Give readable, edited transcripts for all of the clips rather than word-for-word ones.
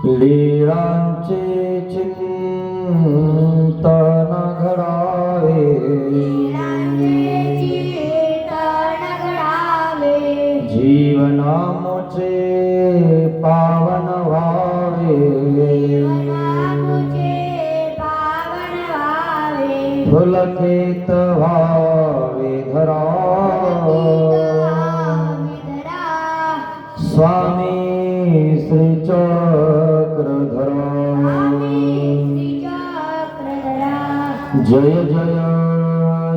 लीळांचे चिंतन घडावे, जीवनामुचे पावन व्हावे, फुलकित व्हावे धरा, स्वामी श्री चक्रधरा। जय जय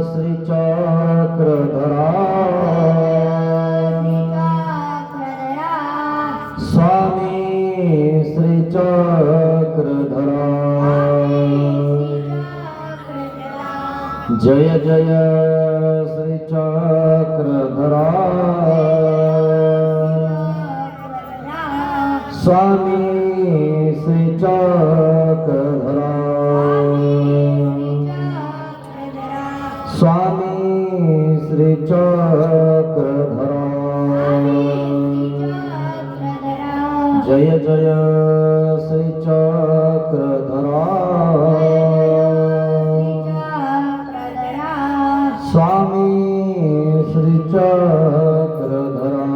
श्री चक्रधरा, स्वामी श्री चक्रधरा। जय जय श्री चक्रधरा, स्वामी श्री चक्रधरा। स्वामी श्री चक्रधरा। जय जय श्री चक्रधरा, स्वामी श्री चक्रधरा।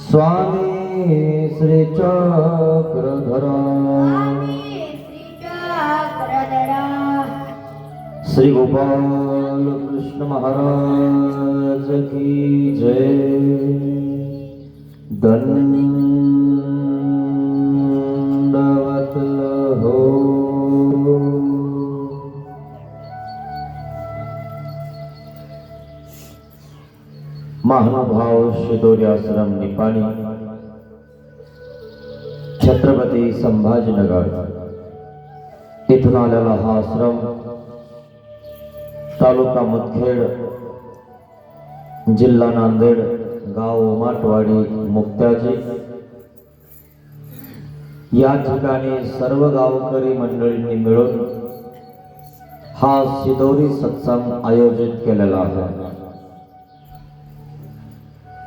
स्वामी श्री चक्रधरा। श्री गोपाल कृष्ण महाराज की जय। दंडवत हो। महानुभाव शिदोरी आश्रम निपाणी, छत्रपती संभाजीनगर इथून आलेला हा आश्रम तालुका मुदखेड, जिल्हा नांदेड, गाव उमाटवाडी मुक्त्याजी या ठिकाणी सर्व गावकरी मंडळींनी मिळून हा शिदोरी सत्संग आयोजित केलेला आहे।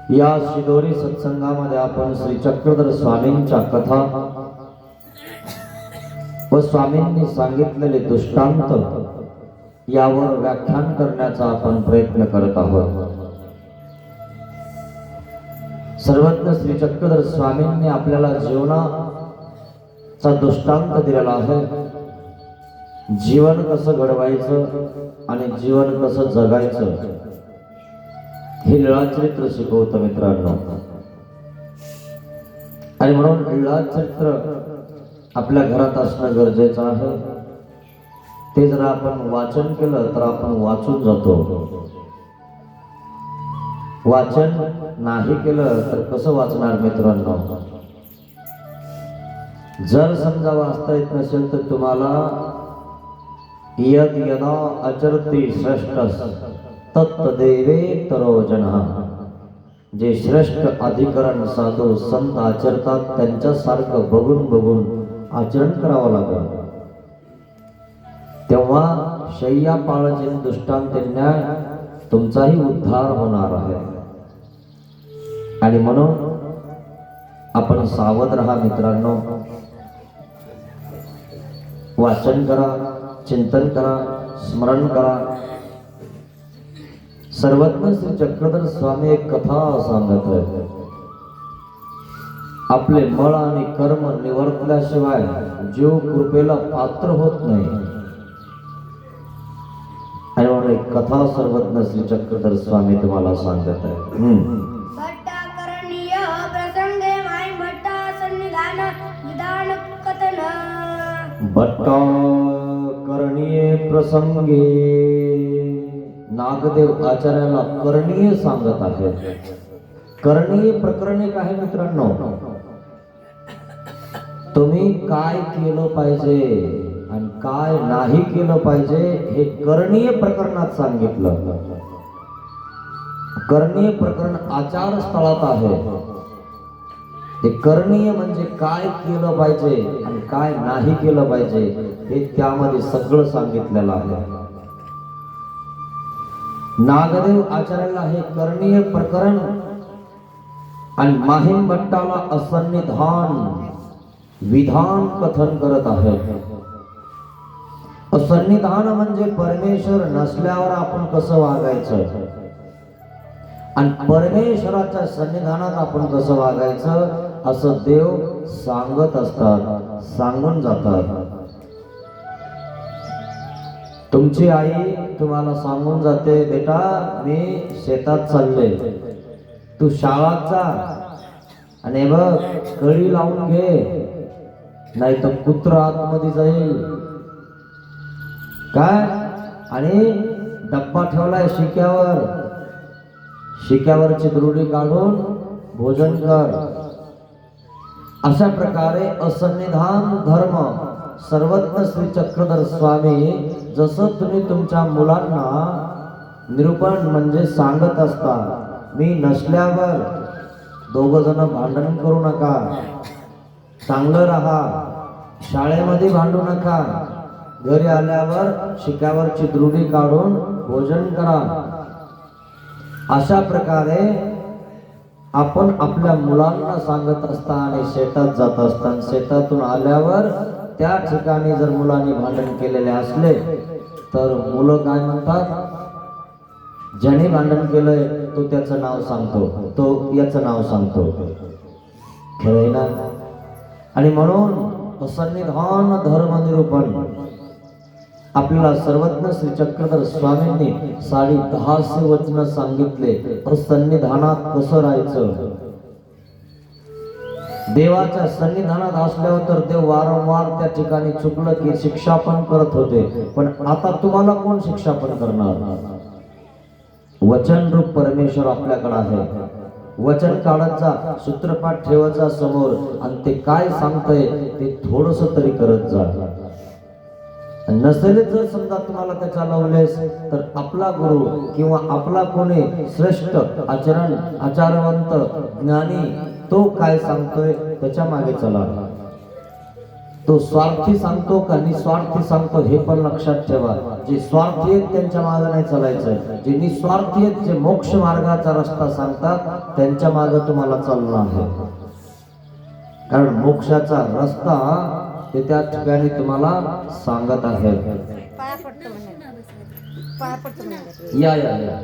या शिदोरी सत्संगामध्ये आपण श्री चक्रधर स्वामींच्या कथा व स्वामींनी सांगितलेले दृष्टांत यावर व्याख्यान करण्याचा आपण प्रयत्न करत आहोत। सर्वज्ञ श्री चक्रधर स्वामींनी आपल्याला जीवनाचा दृष्टांत दिलेला आहे। जीवन कसं घडवायचं आणि जीवन कसं जगायचं हे लीळाचरित्र शिकवतं मित्रांनो। आणि म्हणून लीळाचरित्र आपल्या घरात असणं गरजेचं आहे। ते जर आपण वाचन केलं तर आपण वाचून जातो, वाचन नाही केलं तर कसं वाचणार मित्रांनो। जर समजा वाचता येत नसेल तर तुम्हाला यद यदा आचरति श्रेष्ठस तत्तदेवेतरो जनः, जे श्रेष्ठ अधिकरण साधू संत आचरतात त्यांच्यासारखं बघून बघून आचरण करावं लागेल, तेव्हा शय्या पाळजीन दृष्टांत न्याय तुमचाही उद्धार होणार आहे। आणि म्हणून आपण सावध राहा मित्रांनो। वाचन करा, चिंतन करा, स्मरण करा। सर्वज्ञ श्री चक्रधर स्वामी एक कथा सांगत आहेत। आपले मळ आणि कर्म निवर्तल्याशिवाय जीव कृपेला पात्र होत नाही। आणि म्हणून एक कथा सर्वज्ञ श्री चक्रधर स्वामी तुम्हाला सांगत आहेत। भट्टाकरणीय प्रसंगे माई भट्टा सन्निधान विधान कथन। भट्टाकरणीय प्रसंगे नागदेव आचार्याला करणीय सांगत आहेत। करणीय प्रकरण एक आहे मित्रांनो। तुम्ही काय केलं पाहिजे आणि काय नाही केलं पाहिजे हे करणीय प्रकरणात सांगितलं। करणीय प्रकरण आचार स्थळात आहे। ते करणीय म्हणजे काय केलं पाहिजे आणि काय नाही केलं पाहिजे हे त्यामध्ये सगळं सांगितलेलं आहे। नागदेव आचार्याला हे करणीय प्रकरण आणि माहीम भट्टाला असन्निधान विधान कथन करत आहेत. असन्निधान म्हणजे परमेश्वर नसल्यावर आपण कसं वागायचं आणि परमेश्वराच्या सन्निधानात आपण कसं वागायचं असं देव सांगत असतात, सांगून जातात. तुमची आई तुम्हाला सांगून जाते, बेटा मी शेतात चालले, तू शाळात जा आणि बघ कडी लावून घे, नाही तर कुत्र आतमध्ये जाईल. काय? आणि डब्बा ठेवलाय शिक्यावर, शिक्यावरची दुरुडी काढून भोजन कर. अशा प्रकारे असन्निधान धर्म सर्वज्ञ श्री चक्रधर स्वामी जसं तुम्ही तुमच्या मुलांना निरूपण म्हणजे सांगत असता, मी नसल्यावर दोघ जण भांडण करू नका, चांगलं राहा, शाळेमध्ये भांडू नका, घरी आल्यावर शिक्यावरची दुरुडी काढून भोजन करा. अशा प्रकारे आपण आपल्या मुलांना सांगत असता आणि शेतात जात असताना शेतातून आल्यावर त्या ठिकाणी जर मुलांनी भांडण केलेले असले तर मुलं काय म्हणतात, ज्याने भांडण केलंय तो त्याचं नाव सांगतो, तो याचं नाव सांगतो. खरंय ना? आणि म्हणून असन्निधान धर्म निरूपण आपल्याला सर्वज्ञ श्री चक्रधर स्वामींनी 10.5 वचन सांगितले. असन्निधानात कसं राहायचं. देवाच्या सन्निधानात असल्यावर तर देव वारंवार त्या ठिकाणी चुकलं की शिक्षा पण करत होते, पण आता तुम्हाला कोण शिक्षा पण करणार. वचन रूप परमेश्वर आपल्याकडे आहे. वचन काढत जा, सूत्रपाठ ठेवायचा समोर आणि ते काय सांगतंय ते थोडस तरी करत जा. नसेल जर समजा तुम्हाला त्याच्या लावलेस तर आपला गुरु किंवा आपला कोणी श्रेष्ठ आचारवंत ज्ञानी तो काय सांगतोय त्याच्या मागे चला. तो स्वार्थी सांगतो का निस्वार्थी सांगतो हे पण लक्षात ठेवा. जे स्वार्थी आहेत त्यांच्या मागे नाही चालायचं, जे निस्वार्थी आहेत, जे मोक्ष मार्गाचा रस्ता सांगतात त्यांच्या मागे तुम्हाला चालणं आहे. कारण मोक्षाचा रस्ता ते त्या ठिकाणी तुम्हाला सांगत आहेत. या या या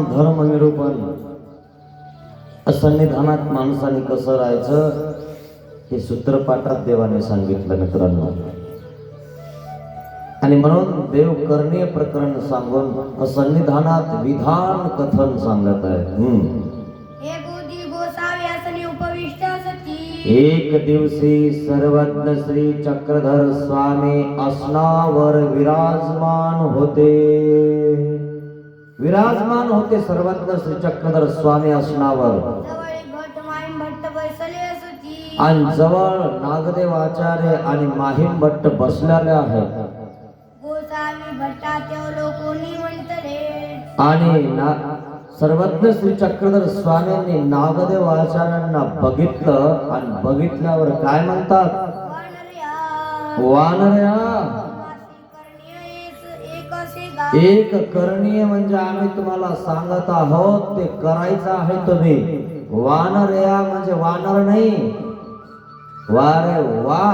धर्म निरूपण असन्निधानात माणसाने कसं राहायचं हे सूत्रपाठात देवाने सांगितलं मित्रांनो. आणि म्हणून देव करणीय प्रकरण सांगून असन्निधानात विधान कथन सांगत आहे. एक दिवशी सर्वज्ञ श्री चक्रधर स्वामी आसनावर विराजमान होते. विराजमान होते सर्वज्ञ श्री चक्रधर स्वामी आसनावर. आणि जवळ नागदेव आचार्य आणि माहीम भट्ट बसलेले आहेत. आणि सर्वज्ञ श्री चक्रधर स्वामींनी नागदेव आचार्यांना बघितलं आणि बघितल्यावर काय म्हणतात, वानर्या एक करणीय म्हणजे आम्ही तुम्हाला सांगत आहोत ते करायचं आहे तुम्ही. वानर्या म्हणजे वानर नाही, वारे वा.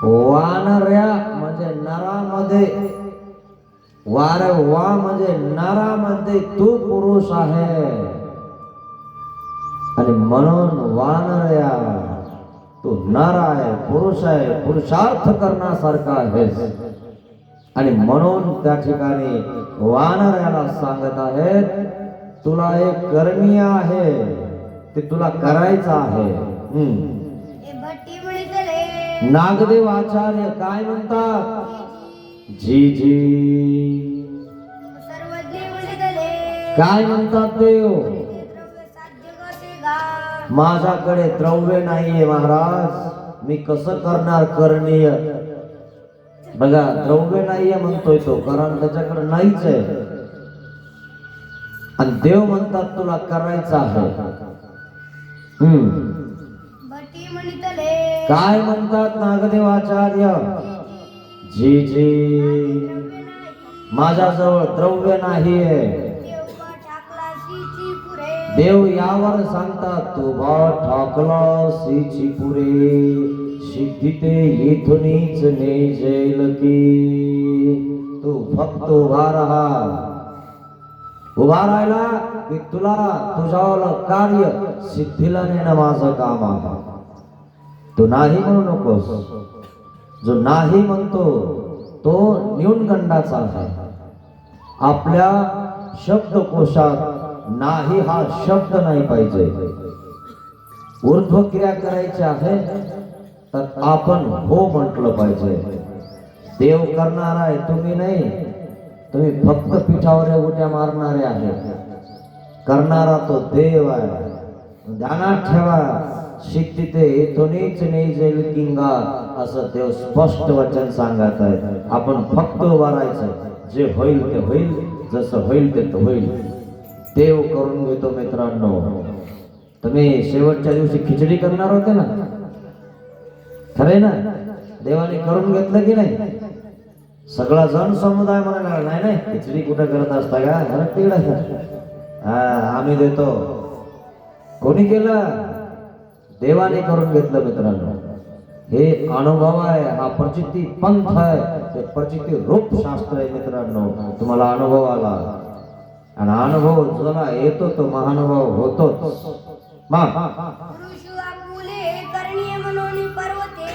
वानर्या म्हणजे नरामध्ये, वारे वा म्हणजे नरामध्ये तू पुरुष आहे. आणि म्हणून वानर्या तू नर आहे, पुरुष आहे, पुरुषार्थ करण्यासारखा आहे. आणि म्हणून त्या ठिकाणी वानर्याला सांगत आहेत तुला एक करणीय आहे ते तुला करायचं आहे. नागदेव आचार्य काय म्हणतात, जी जी. काय म्हणतात देव, माझ्याकडे द्रव्य नाहीये महाराज, मी कसं करणार करणीय. बघा द्रव्य नाहीये म्हणतोय तो, कारण त्याच्याकडे नाहीच आहे. आणि देव म्हणतात तुला करायचं आहे. भटी म्हणितले काय म्हणतात नागदेवाचार्य, जी जी माझ्याजवळ द्रव्य नाहीये. देवबा ठाकला सीची पुरे देव यावर सांगतात तू बा ठाकला सीची पुरे, सिद्धी ते येथूनच नेजेल की. तू फक्त उभा राहा. उभा राहिला की तुला तुझ्यावर कार्य सिद्धीला नेणं माझं काम आहे. तू नाही म्हणू नकोस. जो नाही म्हणतो तो न्यूनगंडाचा आहे. आपल्या शब्दकोशात नाही हा शब्द नाही पाहिजे. ऊर्ध्व क्रिया करायची आहे तर आपण हो म्हटलं पाहिजे. देव करणार आहे, तुम्ही नाही. तुम्ही फक्त पिठावर उड्या मारणारे आहेत. करणारा तो देव आहे. ध्यानात ठेवा, सिद्धी ते येथूनच नेजेल किंगा, असं देव स्पष्ट वचन सांगत आहे. आपण फक्त उभा राहायचं. जे होईल ते होईल, जसं होईल ते होईल. देव करून घेतो. मित्रांनो, तुम्ही शेवटच्या दिवशी खिचडी करणार होते ना, खरे ना? देवाने करून घेतलं की नाही? सगळा जण समुदाय म्हणाला नाही नाही खिचडी कुठं करत असता का? अरे तिकडं आम्ही देतो. कोणी केलं? देवाने करून घेतलं. मित्रांनो, हे अनुभव आहे. हा प्रचिती पंथ आहे. हे प्रचिती रूप शास्त्र आहे. मित्रांनो, तुम्हाला अनुभव आला आणि अनुभव ज्याला येतो तो महानुभव होतोच. पुरुष आपुले करणी म्हणून पर्वते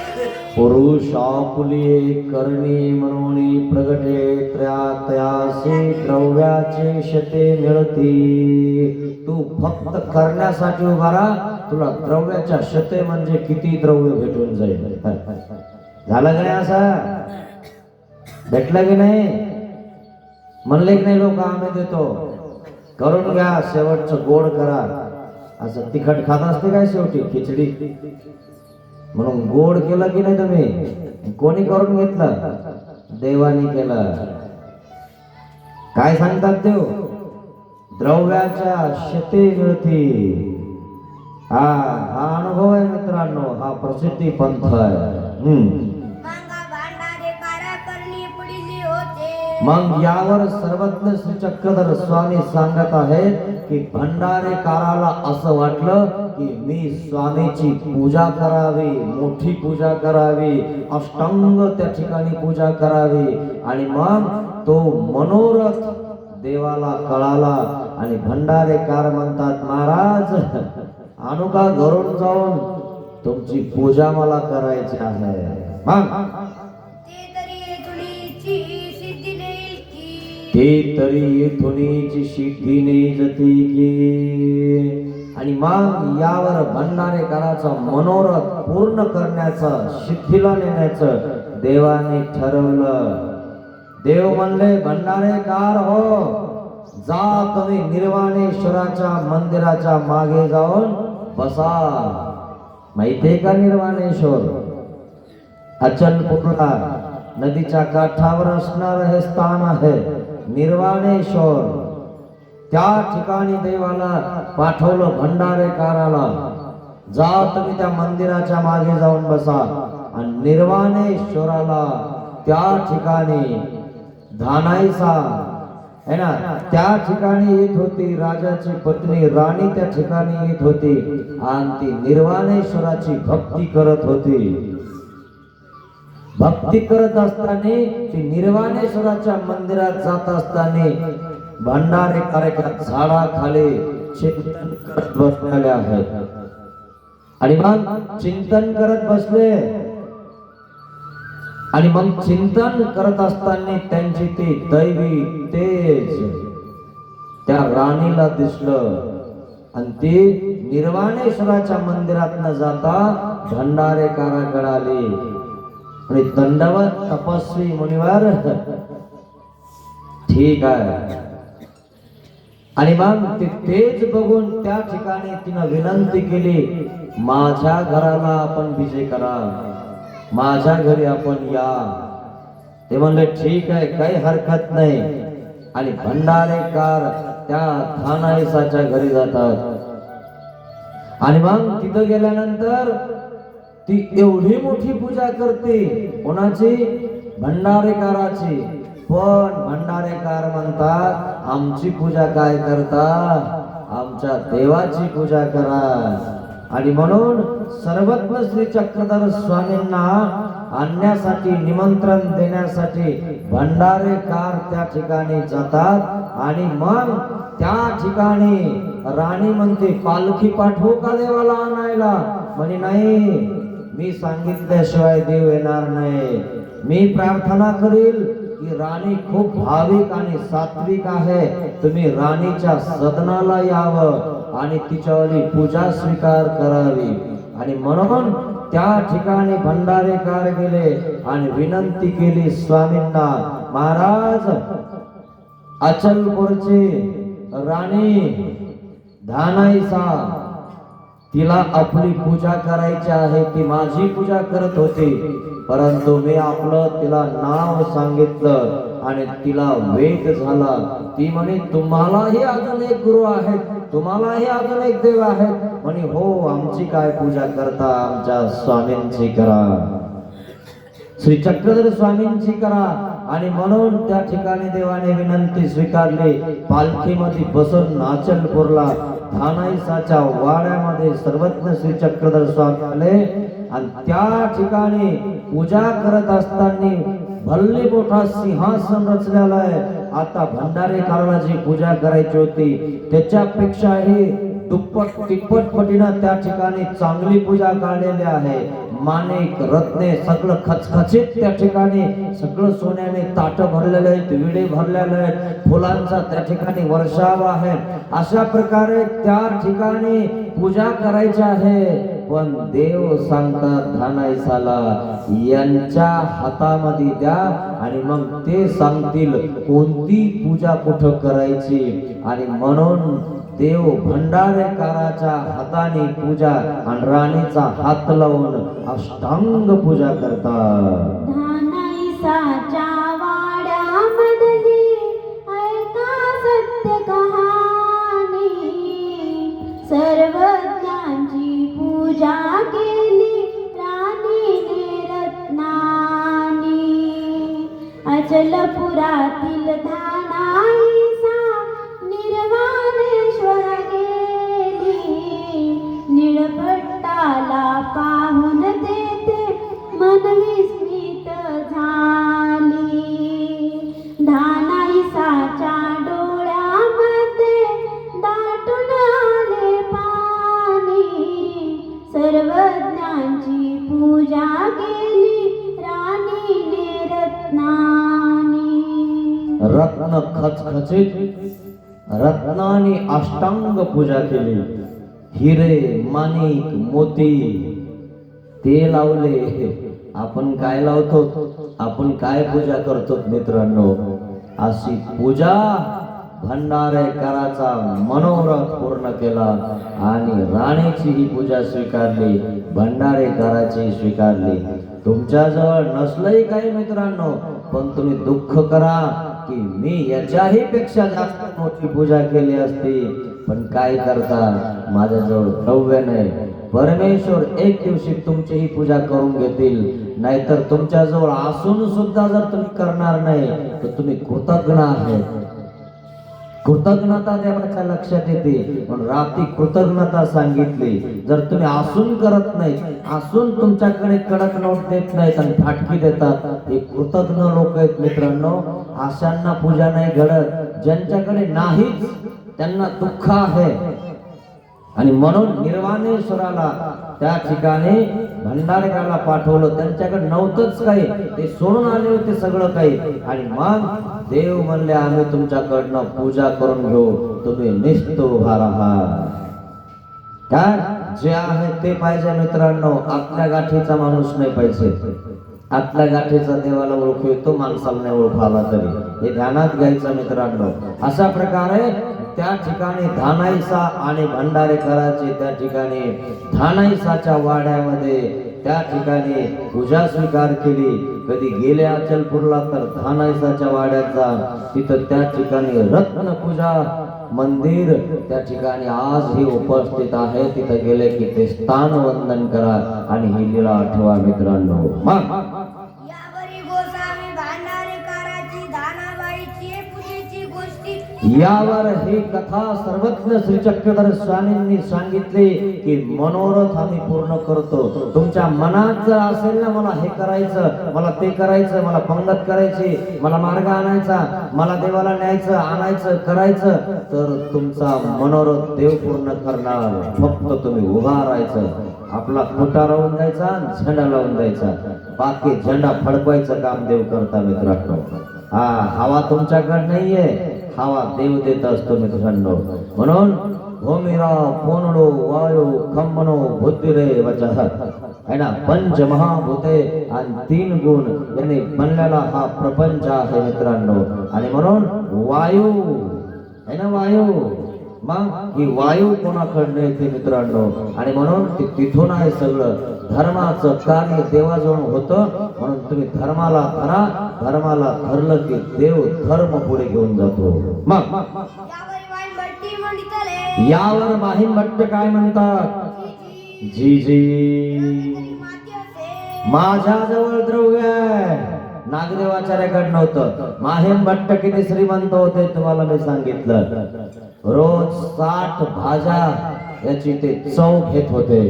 पुरुष आपुले करणी म्हणून प्रगटे, त्रयातयासी द्रव्याचे शते मिळती. तू फक्त करण्यासाठी उभा राहा. तुला द्रव्याच्या शते म्हणजे किती द्रव्य भेटून जाईल. झालं की नाही? असं भेटलं की नाही? म्हणले की नाही लोक आम्ही देतो. करून घ्या. शेवटचं गोड करा. असं तिखट खात असते काय शेवटी खिचडी, म्हणून गोड केलं की नाही तुम्ही? कोणी करून घेतलं? देवाने केलं. काय सांगतात देव? द्रव्याच्या शते मिळती. हा अनुभव आहे मित्रांनो. हा प्रसिद्धी पंथ आहे. मांगा भांडारे कारा करणी पडिले होते. मग यावर सर्वज्ञ श्री चक्रधर स्वामी सांगत आहेत की भंडारेकाराला असं वाटलं की मी स्वामीची पूजा करावी, मोठी पूजा करावी, अष्टांग त्या ठिकाणी पूजा करावी. आणि मग तो मनोरथ देवाला कळाला आणि भंडारेकार म्हणतात महाराज आणू का घरून जाऊन? तुमची पूजा मला करायची आहे. ते तरी येथुनीची सिद्धी देईल की. ते तरी येथुनीची सिद्धी नेजती की. आणि मग यावर भंडारेकराचा मनोरथ पूर्ण करण्याचं, सिद्धीला नेण्याचं देवाने ठरवलं. देव म्हणले भंडारेकार हो, जा तुम्ही निर्वाणेश्वराच्या मंदिराच्या मागे जाऊन बसा. माहितीये का निर्वाणेश्वर? अचलपूरला नदीच्या काठावर असणार हे स्थान आहे निर्वाणेश्वर. त्या ठिकाणी देवाला पाठवलं भंडारेकाराला. जा तुम्ही त्या मंदिराच्या मागे जाऊन बसा. आणि निर्वाणेश्वराला त्या ठिकाणी धानाईसा है ना, त्या ठिकाणी येत होती. राजाची पत्नी राणी त्या ठिकाणी येत होती आणि ती निर्वाणेश्वराची भक्ती करत होती. भक्ती करत असताना ती निर्वाणेश्वराच्या मंदिरात जात असताना भंडारेकराच्या झाडाखाली चिंतन करत बसलेले आहेत. आणि मग चिंतन करत बसले. आणि मग चिंतन करत असताना त्यांची ती दैवी तेज त्या राणीला दिसलं. आणि ती निर्वाणेश्वराच्या मंदिरात न जाता भंडारेकाराकडे आली आणि दंडवत तपस्वी मुनिवर, ठीक आहे आणि मग तेच बघून त्या ठिकाणी तिनं विनंती केली, माझ्या घराला आपण विजय करा, माझ्या घरी आपण या. ते म्हणले ठीक आहे, काही हरकत नाही. आणि भंडारेकार त्या धानाईसाच्या घरी जातात. आणि मग तिथं गेल्यानंतर ती एवढी मोठी पूजा करते, कोणाची? भंडारेकाराची. पण भंडारेकार म्हणतात, आमची पूजा काय करता, आमच्या देवाची पूजा करा. आणि म्हणून सर्वज्ञ श्री चक्रधर स्वामींना आणण्यासाठी, निमंत्रण देण्यासाठी भंडारेकार त्या ठिकाणी जातात. आणि मग त्या ठिकाणी राणी म्हणते, पालखी पाठवू का देवाला आणायला? म्हणे नाही, मी सांगितल्याशिवाय देव येणार नाही. मी प्रार्थना करील की राणी खूप भाविक आणि सात्विक आहे, तुम्ही राणीच्या सदनाला यावं आणि तिच्यावरी पूजा स्वीकार करावी. आणि म्हणून त्या ठिकाणी भंडारेकार गेले आणि विनंती केली स्वामींना, महाराज, अचलपूरची राणी धानाईसा, तिला आपली पूजा करायची आहे. ती माझी पूजा करत होती, परंतु मी आपलं तिला नाव सांगितलं आणि तिला वेग झाला. ती म्हणे, तुम्हालाही अजून एक गुरु आहेत, तुम्हालाही अजून एक देव आहेत. म्हणे हो, आमची काय पूजा करता, आमच्या स्वामींची करा, श्री चक्रधर स्वामींची करा. आणि म्हणून त्या ठिकाणी देवाने विनंती स्वीकारली. पालखीमध्ये बसून अचलपूरला धानाईसाच्या वाड्यामध्ये सर्वज्ञ श्री चक्रधर स्वामी आले. आणि त्या ठिकाणी पूजा करत असताना भल्ली मोठा सिंहासन रचलेला आहे. आता भंडारेकाराला जी पूजा करायची होती त्याच्यापेक्षाही दुप्पट तिप्पट पटीनं त्या ठिकाणी चांगली पूजा काढलेली आहे. माणिक रत्ने सगळं खचखचित त्या ठिकाणी, सगळं सोन्याने ताट भरलेले आहेत, विडे भरलेले आहेत, फुलांचा त्या ठिकाणी वर्षाव आहे. अशा प्रकारे त्या ठिकाणी पूजा करायची आहे. पण देव सांगतात धानाईसाला, यांच्या हातामध्ये द्या आणि मग ते सांगतील कोणती पूजा कुठं करायची. आणि म्हणून देव भंडारेकाराच्या हाताने पूजा आणि राणीचा हात लावून अष्टांग पूजा करतात. धानाईसाच्या वाड्यामधली ऐका सत्य कहाणी, सर्वज्ञांची पूजा केली राणीने रत्नानी. अचलपुरातील धानाईसा निर्वाणेश्वर गेली, निळपट्टाला पाहून तेथे मन विस्मित झाली. धानाईसाच्या डोळ्यामध्ये दाटून आले पाणी, सर्वज्ञांची पूजा केली राणीने रत्नानी. रत्न खचखचित रत्नानी अष्टांग पूजा केली. हिरे, माणिक, मोती ते लावले. आपण काय लावतो, आपण काय पूजा करतो मित्रांनो? अशी पूजा भंडारेकराचा मनोरथ पूर्ण केला आणि राणीची ही पूजा स्वीकारली, भंडारेकराची स्वीकारली. तुमच्याजवळ नसलंही काही मित्रांनो, पण तुम्ही दुःख करा की मी याच्याही पेक्षा जास्त मोठी पूजा केली असती, पण काय करता, माझ्याजवळ द्रव्य नाही. परमेश्वर एक दिवशी तुमची ही पूजा करून घेतील. नाहीतर तुमच्याजवळ असून सुद्धा जर तुम्ही करणार नाही तर तुम्ही कृतज्ञ आहे. कृतज्ञता देवाच्या लक्षात येते. पण रात्री कृतज्ञता सांगितली. जर तुम्ही असून करत नाही, असून तुमच्याकडे कडक नोट देत नाहीत आणि फाटकी देतात, हे कृतज्ञ लोक आहेत मित्रांनो. अशांना पूजा नाही घडत. ज्यांच्याकडे नाहीच त्यांना दुःख आहे. आणि म्हणून निर्वाणेश्वराला त्या ठिकाणी भंडारकाला पाठवलं. त्यांच्याकडे नव्हतंच काही, ते सोडून आले होते सगळं काही. आणि मग देव म्हणले, आम्ही तुमच्याकडनं पूजा करून घेऊ, तुम्ही निष्ठ उभा राहा. काय जे आहे ते पाहिजे मित्रांनो. आपल्या गाठीचा माणूस नाही पाहिजे. आपल्या गाठीचा देवाला ओळखू येतो, माणसाला नाही ओळखू आला तरी. हे ध्यानात घ्यायचं मित्रांनो. अशा प्रकारे त्या ठिकाणी धानाईसा आणि भंडारेकरांची त्या ठिकाणी धानाईसाच्या वाड्यामध्ये त्या ठिकाणी पूजा स्वीकार केली. कधी गेले अचलपूरला तर धानाईसाच्या वाड्याचा तिथं त्या ठिकाणी रत्न पूजा मंदिर त्या ठिकाणी आजही उपस्थित आहे. तिथं गेले की ते स्थान वंदन करा आणि ही लीला आठवा मित्रांनो. मग यावरी गोसावी भांडारेकराची धानाबाईची पूजेची गोष्टी यावर ही कथा सर्वज्ञ श्री चक्रधर स्वामींनी सांगितली की मनोरथ आम्ही पूर्ण करतो. तुमच्या मनात जर असेल ना मला हे करायचं, मला ते करायचं, मला पंगत करायची, मला मार्ग आणायचा, मला देवाला न्यायचं, आणायचं, करायचं, तर तुमचा मनोरथ देव पूर्ण करणार. फक्त तुम्ही उभा राहायचं, आपला खोटा लावून द्यायचा, झेंडा लावून द्यायचा, बाकी झेंडा फडकवायचं काम देव करता मित्रांनो. हा हवा तुमच्याकडे नाहीये, हवा देव देत असतो मित्रांनो. म्हणून भूमिरा पूर्णो वायू खंबनो बुद्धिरे वचः है ना. पंच महाभूते आणि 3 गुण यांनी बनलेला हा प्रपंच आहे मित्रांनो. आणि म्हणून वायू है ना, वायू मग ही वायू कोणाकडनं येते मित्रांनो. आणि म्हणून तिथून आहे सगळं. धर्माचं कार्य देवाजवळ होतं. म्हणून तुम्ही धर्माला धरा, धर्माला धरलं की देव धर्म पुढे घेऊन जातो. मग यावरी वाईन भट्टी म्हणतले यावर माहीम भट्ट काय म्हणतात? जी जी माती असे माझ्याजवळ द्रव्य आहे. नागदेवाचार्याकडे नव्हतं. माहीम भट्ट किती श्रीमंत होते तुम्हाला मी सांगितलं. रोज 60 भाज्या याची ते चव घेत होते.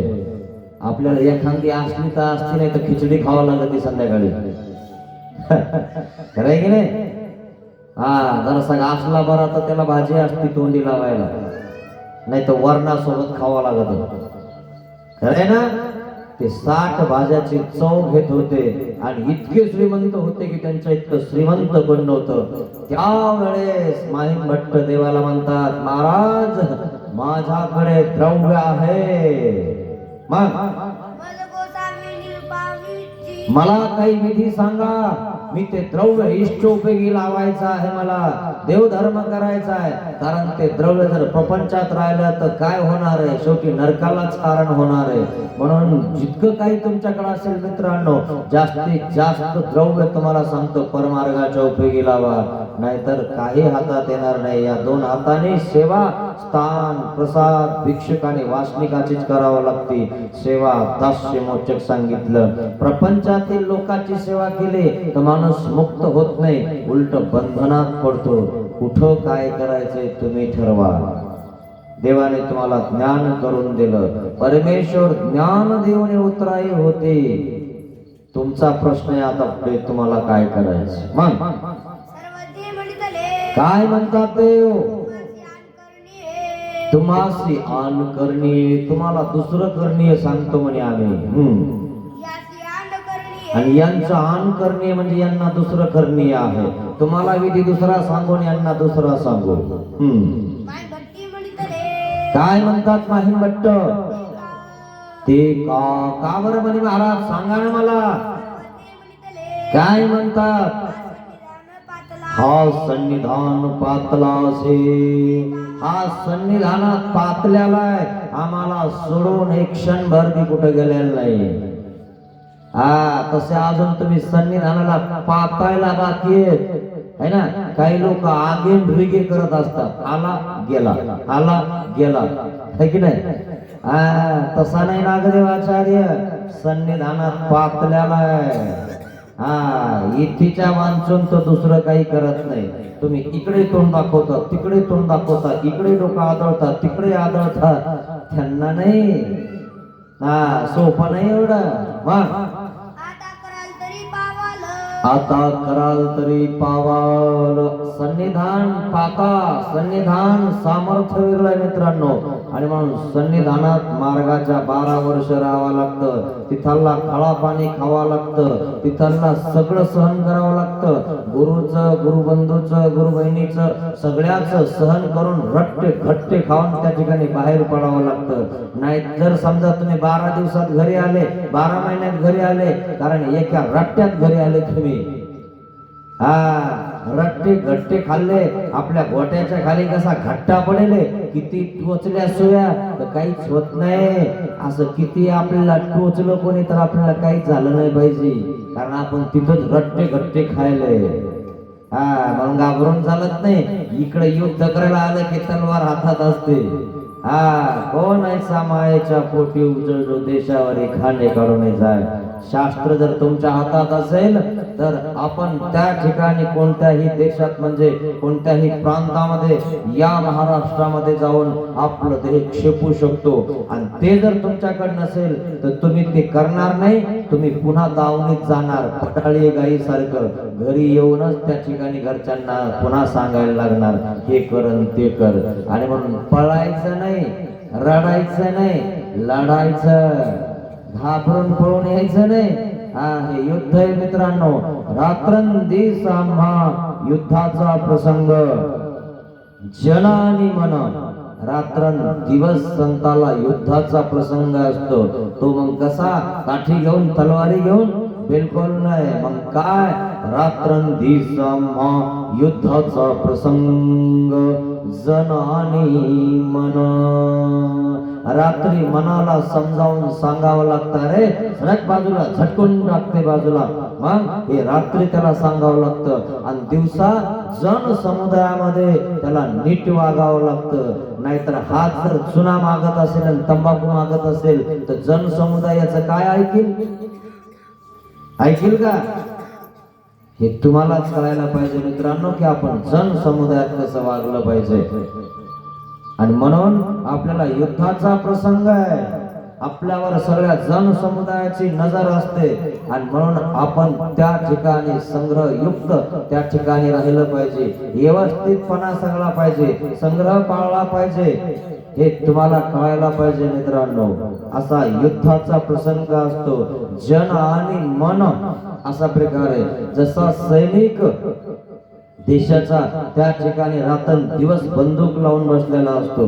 आपल्याला एखादी असली तर असती, नाही तर खिचडी खावा लागत संध्याकाळी. खरंय की नाही? हा जरा सगळा असला बरा तर त्याला भाजी असती तोंडी लावायला, नाही तर वरणासोबत खावा लागत. खरंय ना? ते 60 भाज्याची चव घेत होते आणि इतके श्रीमंत होते की त्यांच्या इतकं श्रीमंत कोण नव्हतं. त्यावेळेस माहीम भट्ट देवाला म्हणतात, महाराज माझ्याकडे द्रव्य आहे. मग मज गोसावी निरपावीची मला काही विधी सांगा. मी ते द्रव्य इष्टोपयोगी लावायचं आहे, मला देवधर्म करायचा आहे. कारण ते द्रव्य जर प्रपंचात राहिलं तर काय होणार आहे? शेवटी नरकालाच कारण होणार आहे. म्हणून जितकं काही तुमच्याकडे असेल मित्रांनो, जास्तीत जास्त द्रव्य तुम्हाला सांगतो परमार्गाच्या उपयोगी लावा, नाहीतर काही हातात येणार नाही. या 2 हाताने सेवा, स्थान, प्रसाद, भिक्षुक आणि वासनिकाचीच करावं लागते. सेवा दास्य मोचक सांगितलं. प्रपंचातील लोकांची सेवा केली तर माणूस मुक्त होत नाही, उलट बंधनात पडतो. कुठं काय करायचंय तुम्ही ठरवा. देवाने तुम्हाला ज्ञान करून दिलं. परमेश्वर ज्ञान देऊन उतराई होते. तुमचा प्रश्न आहे आता पुढे तुम्हाला काय करायचं. मग सर्वज्ञ म्हणतले काय म्हणतात देव? करणी हे तुम्हासी आन करणी, तुम्हाला दुसरं करणीय सांगतो म्हणे आम्ही. याची आंड करणी आणि यांचं आन करणे म्हणजे यांना दुसरं करणीय आहे. तुम्हाला विधी दुसरा सांगून यांना दुसरा सांगू. वाईन भट्टी म्हणतले काय म्हणतात माहीम भट्ट? ते का बरं म्हणे महाराज सांगा ना मला. काय म्हणतात? हा सन्निधान पातला असे, हा सन्निधानात पातल्याला आहे. आम्हाला सोडून एक क्षणभर बी कुठे गेलेला नाही. हा तसे अजून तुम्ही सन्निधानाला पातायला बाकी आहेत है ना. काही लोक आगेन रिगे करत असतात, आला गेला, आला गेला, है की नाही? तसा नाही नागदेवाचार्य, सन्निधानात पातल्याला आहे. हा इथीच्या वांचून तो दुसरं काही करत नाही. तुम्ही इकडे तोंड दाखवता, तिकडे तोंड दाखवता, इकडे डोकं आदळता, तिकडे आदळता, त्यांना नाही. हा सोपं नाही एवढं. मग आता कराल तरी पावाल आता कराल तरी पावाल. सन्निधान पाता, सन्निधान सामर्थ्य वेगळं आहे मित्रांनो. आणि म्हणून सन्निधानात मार्गाच्या 12 वर्ष राहावं लागतं. तिथला खळा पाणी खावं लागतं, तिथला सगळं सहन करावं लागतं. गुरुचं, गुरुबंधूचं, गुरु बहिणीचं सगळ्याच सहन करून रट्टे घट्टे खाऊन त्या ठिकाणी बाहेर पडावं लागतं. नाही जर समजा तुम्ही 12 दिवसात घरी आले, 12 महिन्यात घरी आले, कारण एका रट्ट्यात घरी आले तुम्ही, हा रट्टे घट्टे खाल्ले, आपल्या गोट्याच्या खाली कसा घट्टा पडेले, किती टोचल्या सोया तर काहीच होत नाही. असं किती आपल्याला टोचलं कोणी तर आपल्याला काहीच झालं नाही पाहिजे, कारण आपण तिथंच रट्टे घट्टे खायले. म्हणून घाबरून चालत नाही. इकडे युद्ध करायला आलं की तलवार हातात असते. कोण ऐसा मायेच्या पोटी उजळलो देशावर खाणे काढून जाय. शास्त्र जर तुमच्या हातात असेल तर आपण त्या ठिकाणी कोणत्याही देशात म्हणजे कोणत्याही प्रांतामध्ये या महाराष्ट्रामध्ये जाऊन आपलं देह क्षेपू शकतो. आणि ते जर तुमच्याकडे नसेल तर तुम्ही ते करणार नाही. तुम्ही पुन्हा दावणीत जाणार, पटाळी गाई सारखं घरी येऊनच त्या ठिकाणी घरच्यांना पुन्हा सांगायला लागणार, हे कर ते कर. आणि म्हणून पळायचं नाही, रडायचं नाही, लढायचं. घाबरून पळून यायचं नाही. हे युद्ध आहे मित्रांनो. रात्रंदिवस आम्हा युद्धाचा प्रसंग. जन आणि मन, रात्रंदिवस संताला युद्धाचा प्रसंग असतो. तो मग कसा, काठी घेऊन तलवारी घेऊन? बिलकुल नाही. मग काय, रात्रंदिवस आम्हा युद्धाचा प्रसंग. जन आणि मन, रात्री मनाला समजावून सांगावं लागतं. रे सडक बाजूला, झटकून टाकते बाजूला. मग हे रात्री त्याला सांगावं लागतं. आणि दिवसा जन समुदायामध्ये त्याला नीट वागावं लागतं. नाहीतर हात जर चुना मागत असेल आणि तंबाखू मागत असेल तर जन समुदायाचं काय ऐकील का? हे तुम्हालाच कळायला पाहिजे मित्रांनो, की आपण जन समुदायात कसं वागलं पाहिजे. आणि म्हणून आपल्याला युद्धाचा प्रसंग आहे. आपल्यावर सगळ्या जन समुदायाची नजर असते. आणि म्हणून आपण त्या ठिकाणी संग्रहयुक्त त्या ठिकाणी राहिलं पाहिजे. व्यवस्थितपणा सगळा पाहिजे, संग्रह पाळला पाहिजे. हे तुम्हाला कळायला पाहिजे मित्रांनो. असा युद्धाचा प्रसंग असतो. जन आणि मन असा प्रकारे. जसा सैनिक देशाचा त्या ठिकाणी रात्रंदिवस बंदूक लावून बसलेला असतो,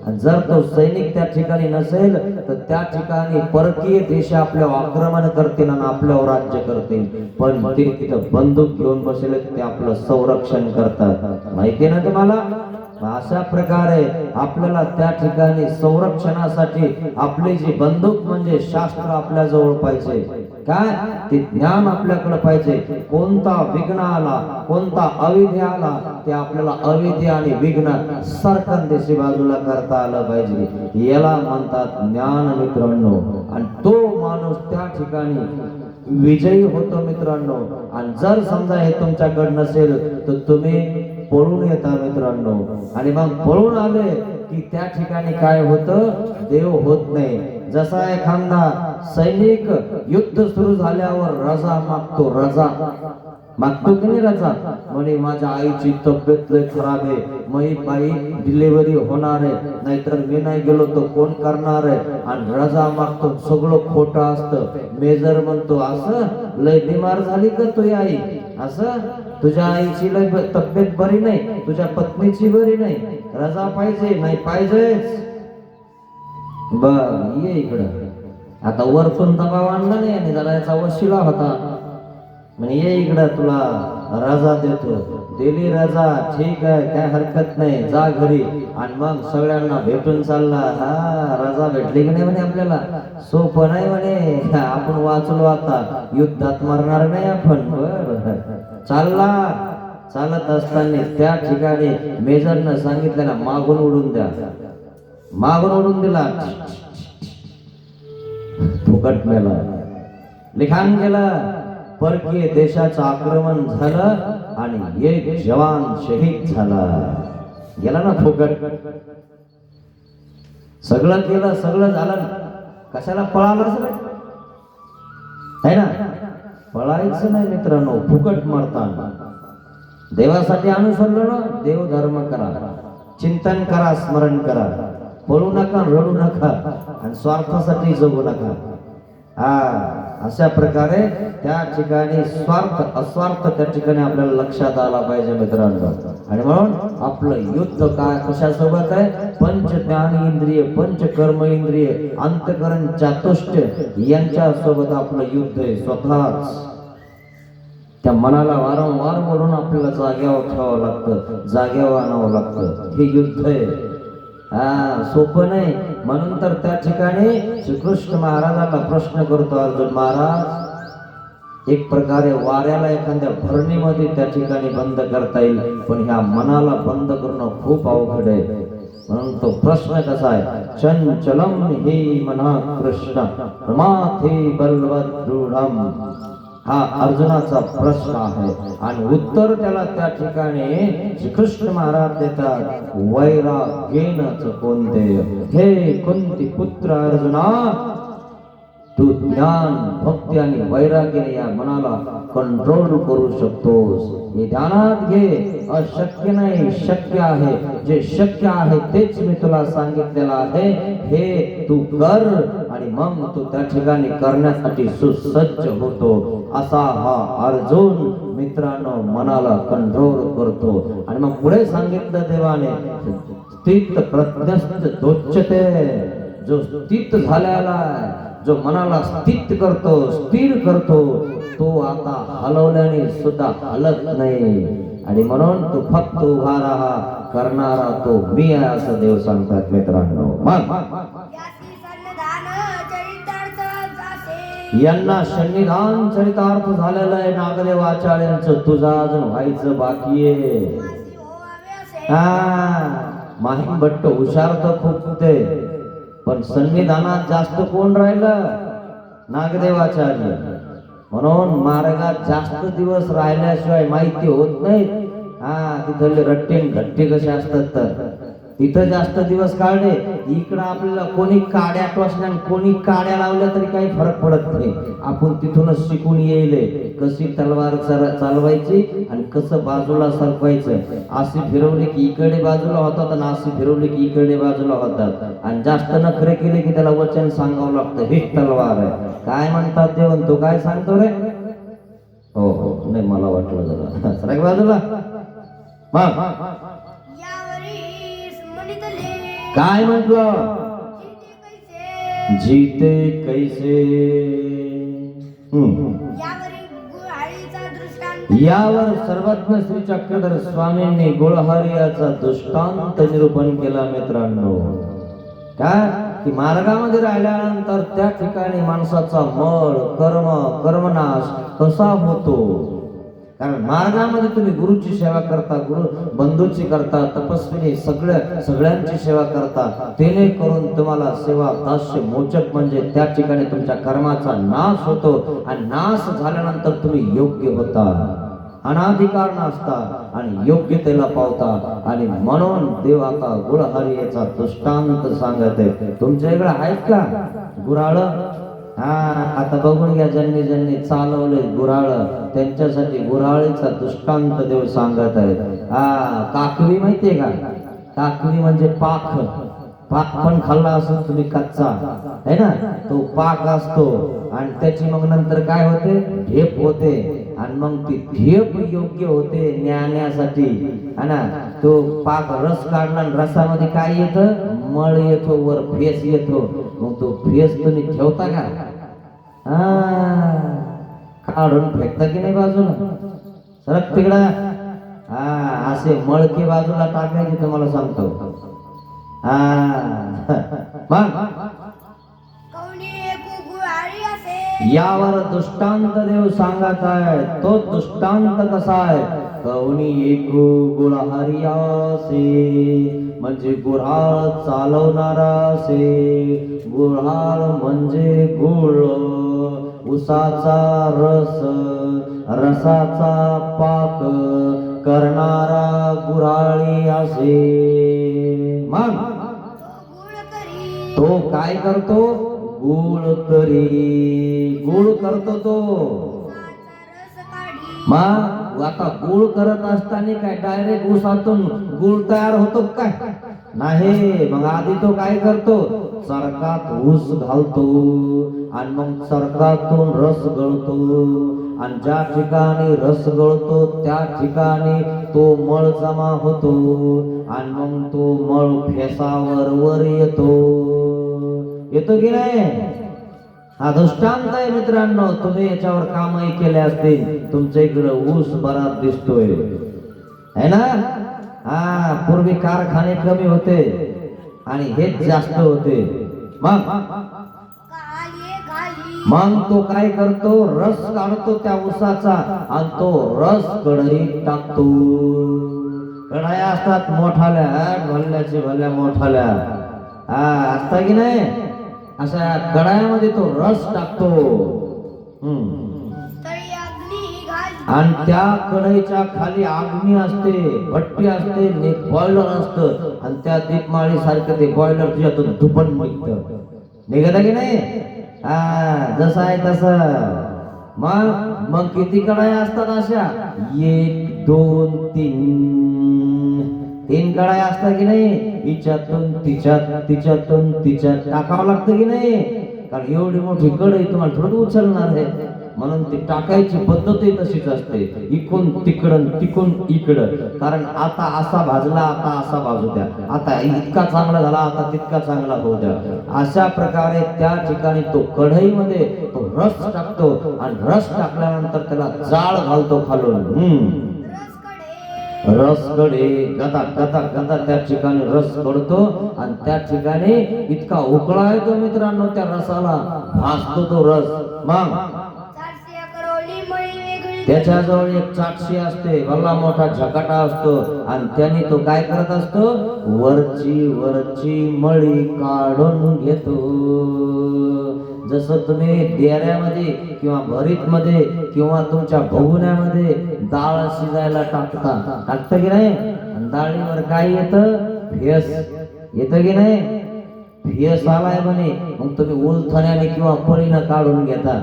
आणि जर तो सैनिक त्या ठिकाणी नसेल तर त्या ठिकाणी परकीय देश आपल्यावर आक्रमण करतील आणि आपल्यावर राज्य करतील. पण ते तिथं बंदूक घेऊन बसले, ते आपलं संरक्षण करतात. माहिती ना तुम्हाला? अशा प्रकारे आपल्याला त्या ठिकाणी संरक्षणासाठी आपली जी बंदूक म्हणजे शास्त्र आपल्या जवळ पाहिजे. काय ते ज्ञान आपल्याकडे पाहिजे. कोणता विघ्न आला, कोणता अविधी आला, ते आपल्याला अविधी आणि विघ्न सरकन देशी बाजूला करता आलं पाहिजे. याला म्हणतात ज्ञान मित्रांनो. आणि तो माणूस त्या ठिकाणी विजयी होतो मित्रांनो. आणि जर समजा हे तुमच्याकडे नसेल तर तुम्ही पळून येता मित्रांनो. आणि मग पळून आले की त्या ठिकाणी काय होतं, देव होत नाही. जसा एखादा सैनिक युद्ध सुरू झाल्यावर रजा मागतो, रजा मागतो की नाही रजा? म्हणे माझ्या आईची तब्येत लय खराब आहे, माझी बाई डिलिव्हरी होणार आहे, नाहीतर मी नाही गेलो तर कोण करणार आहे. आणि रजा मागतो. सगळं खोटं असतं. मेजर म्हणतो असं लय बिमार झाली का तुझी आई? असं तुझ्या आईची लय तब्येत बरी नाही, तुझ्या पत्नीची बरी नाही, रजा पाहिजे. नाही पाहिजेच. बर ये इकडं. आता वरतून दबाव आणला नाही आणि जरा याचा वशिला होता. म्हणजे ये इकडं, तुला रजा देतो. दिली रजा, ठीक आहे, काय हरकत नाही, जा घरी. आणि मग सगळ्यांना भेटून चालला. रजा भेटली की नाही म्हणे आपल्याला? सोपं नाही म्हणे. आपण वाचलो, आता युद्धात मरणार नाही आपण. बर चालला. चालत असताना त्या ठिकाणी मेजरनं सांगितलं मागून उडून द्या. मागून उडून दिला, फुकट मेला. लिखाण केलं. परकीय देशाचं आक्रमण झालं आणि एक जवान शहीद झाला. गेला ना फुकट. सगळं केलं, सगळं झालं, कशाला पळाला है ना? पळायचं नाही मित्रांनो. फुकट मरताना देवासाठी अनुसरलं ना, देव धर्म करा, चिंतन करा, स्मरण करा. पळू नका, रडू नका, आणि स्वार्थासाठी जगू नका. अशा प्रकारे त्या ठिकाणी स्वार्थ अस्वार्थ त्या ठिकाणी आपल्याला लक्षात आला पाहिजे मित्रांनो. आणि म्हणून आपलं युद्ध काय कशासोबत आहे? पंच ज्ञानेंद्रिय, पंच कर्म इंद्रिय, अंतकरण चातुष्य यांच्या सोबत आपलं युद्ध आहे. स्वतःच त्या मनाला वारंवार बोलून आपल्याला जाग्यावर ठेवावं लागतं, जाग्यावर आणावं लागतं. हे युद्ध आहे. सोपं नाही. म्हणून तर त्या ठिकाणी श्रीकृष्ण महाराजांना प्रश्न करतो अर्जुन, महाराज एक प्रकारे वाऱ्याला एखाद्या भरणीमध्ये त्या ठिकाणी बंद करता येईल, पण ह्या मनाला बंद करणं खूप अवघड आहे. म्हणून तो प्रश्न कसा आहे, चंचलम हि मना कृष्ण प्रमाथे बलवत दृढम. हा अर्जुनाचा प्रश्न आहे आणि उत्तर त्याला त्या ठिकाणी श्रीकृष्ण महाराज देतात, वैराग्येनच कोणते. हे कुंती पुत्र अर्जुना, तू ज्ञान भक्ती आणि वैराग्याने या मनाला कंट्रोल करू शकतोस. हे ध्यानात घे. अशक्य नाही, शक्य आहे. जे शक्य आहे तेच मी तुला सांगितलेलं आहे, हे तू कर आणि मग तू त्या ठिकाणी करण्यासाठी सुसज्ज होतो. असा हा अर्जुन मित्रांनो मनाला कंट्रोल करतो. आणि मग पुढे सांगितलं देवाने, स्थित प्रज्ञस्थ दोच्यते. जो स्थित झालेला जो मनाला स्थित करतो, स्थिर करतो, तो आता हलवल्याने सुद्धा हलत नाही. आणि म्हणून तू फक्त उभा राहा, करणारा तो मी आहे असं देव सांगतात मित्रांनो. यासी सन्निधान चरितार्थ जासे. यांना सन्निधान चरितार्थ झालेलं आहे नागदेव आचार्यांचं, तुझं अजून व्हायचं बाकी आहे. मासी होवावे असे. माहीम भट्ट हुशार तर खूप होते, पण सन्निधानात जास्त कोण राहिलं, नागदेवाचार्य. म्हणून मार्गात जास्त दिवस राहिल्याशिवाय माहिती होत नाही. तिथले रट्टे घट्टे कसे असतात, तर तिथं जास्त दिवस काढले. इकडं आपल्याला कोणी काड्या टोचल्या कोणी काड्या लावल्या तरी काही फरक पडत नाही. आपण तिथूनच शिकून येईल कशी तलवार चालवायची आणि कसं बाजूला सरकवायचं. अशी फिरवली की इकडे बाजूला होतात आणि अशी फिरवली की इकडे बाजूला होतात. आणि जास्त नखरे केले की त्याला वचन सांगावं लागतं, हीच तलवार आहे. काय म्हणतात देवन, तो काय सांगतो रे? हो हो, नाही मला वाटलं जरा सरक बाजूला. यावरी म्हणितले. काय म्हटलं? जीते कैसे. जीते कैसे. यावरी गुळहाळीचा दृष्टांत. यावर सर्वज्ञ श्री चक्रधर स्वामींनी गुळहरियाचा दृष्टांत निरूपण केला मित्रांनो. काय की मार्गामध्ये राहिल्यानंतर त्या ठिकाणी माणसाचा मळ कर्मनाश कसा होतो. कारण मार्गामध्ये तुम्ही गुरुची सेवा करता, गुरु बंधूची करता, तपस्विनी सगळ्यांची सेवा करता. तेने करून तुम्हाला सेवा दास्य मोचक म्हणजे त्या ठिकाणी तुमच्या कर्माचा नाश होतो. आणि नाश झाल्यानंतर तुम्ही योग्य होता, अनाधिकार नसता आणि योग्यतेला पावता. आणि म्हणून देव आता गुळहरियाचा दृष्टांत सांगत आहे. तुमच्या इकडे आहेत का गुराळ? आता बघून घ्या, ज्यांनी चालवले गुराळ त्यांच्यासाठी गुराळीचा दृष्टांत देव सांगत आहे. काकवी माहितीये का? काकवी म्हणजे पाख. पाक पण खाल्ला असतो तुम्ही कच्चा, है ना? तो पाक असतो आणि त्याची मग नंतर काय होते, ढेप होते. आणि मग ती ढेप योग्य होते न्याण्यासाठी, है ना? तो पाक रस काढला आणि रसामध्ये काय येतं, मळ येतो, वर फेस येतो. मग तो फेस तुम्ही ठेवता का? काढून फेकता की नाही बाजूला? सरक तिकडा. असे मळके बाजूला टाकायचे तुम्हाला सांगतो. कवनी एकू गुळहाळी असे. यावर दृष्टांत देव सांगत आहे. तो दृष्टांत कसा आहे, कवनी एकू गुळहरियासे म्हणजे गुऱ्हाळ चालवणारा से. गुऱ्हाळ म्हणजे गुळ, उसाचा रस, रसाचा पाक करणारा गुऱ्हाळी असे. मग तो काय करतो, गुळ करी, गुळ करतो तो. मग आता गुळ करत असताना काय डायरेक्ट ऊसातून गुळ तयार होतो काय? नाही. मग आधी तो काय करतो, चरकात ऊस घालतो आणि मग चरकातून रस गळतो. आणि ज्या ठिकाणी रस गळतो त्या ठिकाणी तो मळ जमा होतो. आणि मग तो मळ फेसावर वर येतो की नाही? हा दृष्टांत आहे मित्रांनो. तुम्ही याच्यावर कामही केले असतील. तुमच्या इकडे ऊस बराच दिसतोय, है ना? हा, पूर्वी कारखाने कमी होते आणि हेच जास्त होते. मग काले घाली मग तो काय करतो, रस काढतो त्या ऊसाचा आणि तो रस कढईत टाकतो. कढया असतात मोठाल्या, भल्याची भल्या मोठाल्या, हा असता की नाही, अशा कढायामध्ये तो रस टाकतो. तळी अग्नी घाली आणि त्या कढईच्या खाली अग्नी असते, भट्टी असते, एक बॉयलर असतं आणि त्या दीपमाळी सारखं ते बॉयलर तुझ्यातून धुपण निघतं. निघत की नाही? हा, जसं आहे तसं. मग मग किती कढाया असतात अशा? 1 2 3 कढाया असतात की नाही? हिच्यातून तिच्यात, तिच्यातून तिच्यात टाकावं लागतं की नाही? कारण एवढी मोठी कढई तुम्हाला थोडं उचलणार आहे, म्हणून ती टाकायची पद्धतही तशीच असते. इकडून तिकडं, तिकडून इकडं. कारण आता असा भाजला, आता असा भाजू द्या, आता इतका चांगला झाला, आता तितका चांगला होऊ द्या. अशा प्रकारे त्या ठिकाणी तो कढईमध्ये तो रस टाकतो आणि रस टाकल्यानंतर त्याला जाळ घालतो खालून. रस कडे गदा गदा गदा त्या ठिकाणी रस कडतो आणि त्या ठिकाणी इतका उकळा येतो मित्रांनो त्या रसाला, भासतो तो रस. मग 400 करोली मळी वेगळी त्याच्याजवळ एक चाटशी असते, भला मोठा झकाटा असतो आणि त्याने तो काय करत असतो, वरची वरची मळी काढून घेतो. जसं तुम्ही डेऱ्यामध्ये किंवा भरीत मध्ये किंवा तुमच्या भगुन्यामध्ये डाळ शिजायला टाकता की नाही, आणि डाळीवर काय येतं, फेस येतं की नाही, फेस आलाय म्हणे, मग तुम्ही उलथण्याने किंवा पळीनं काढून घेता.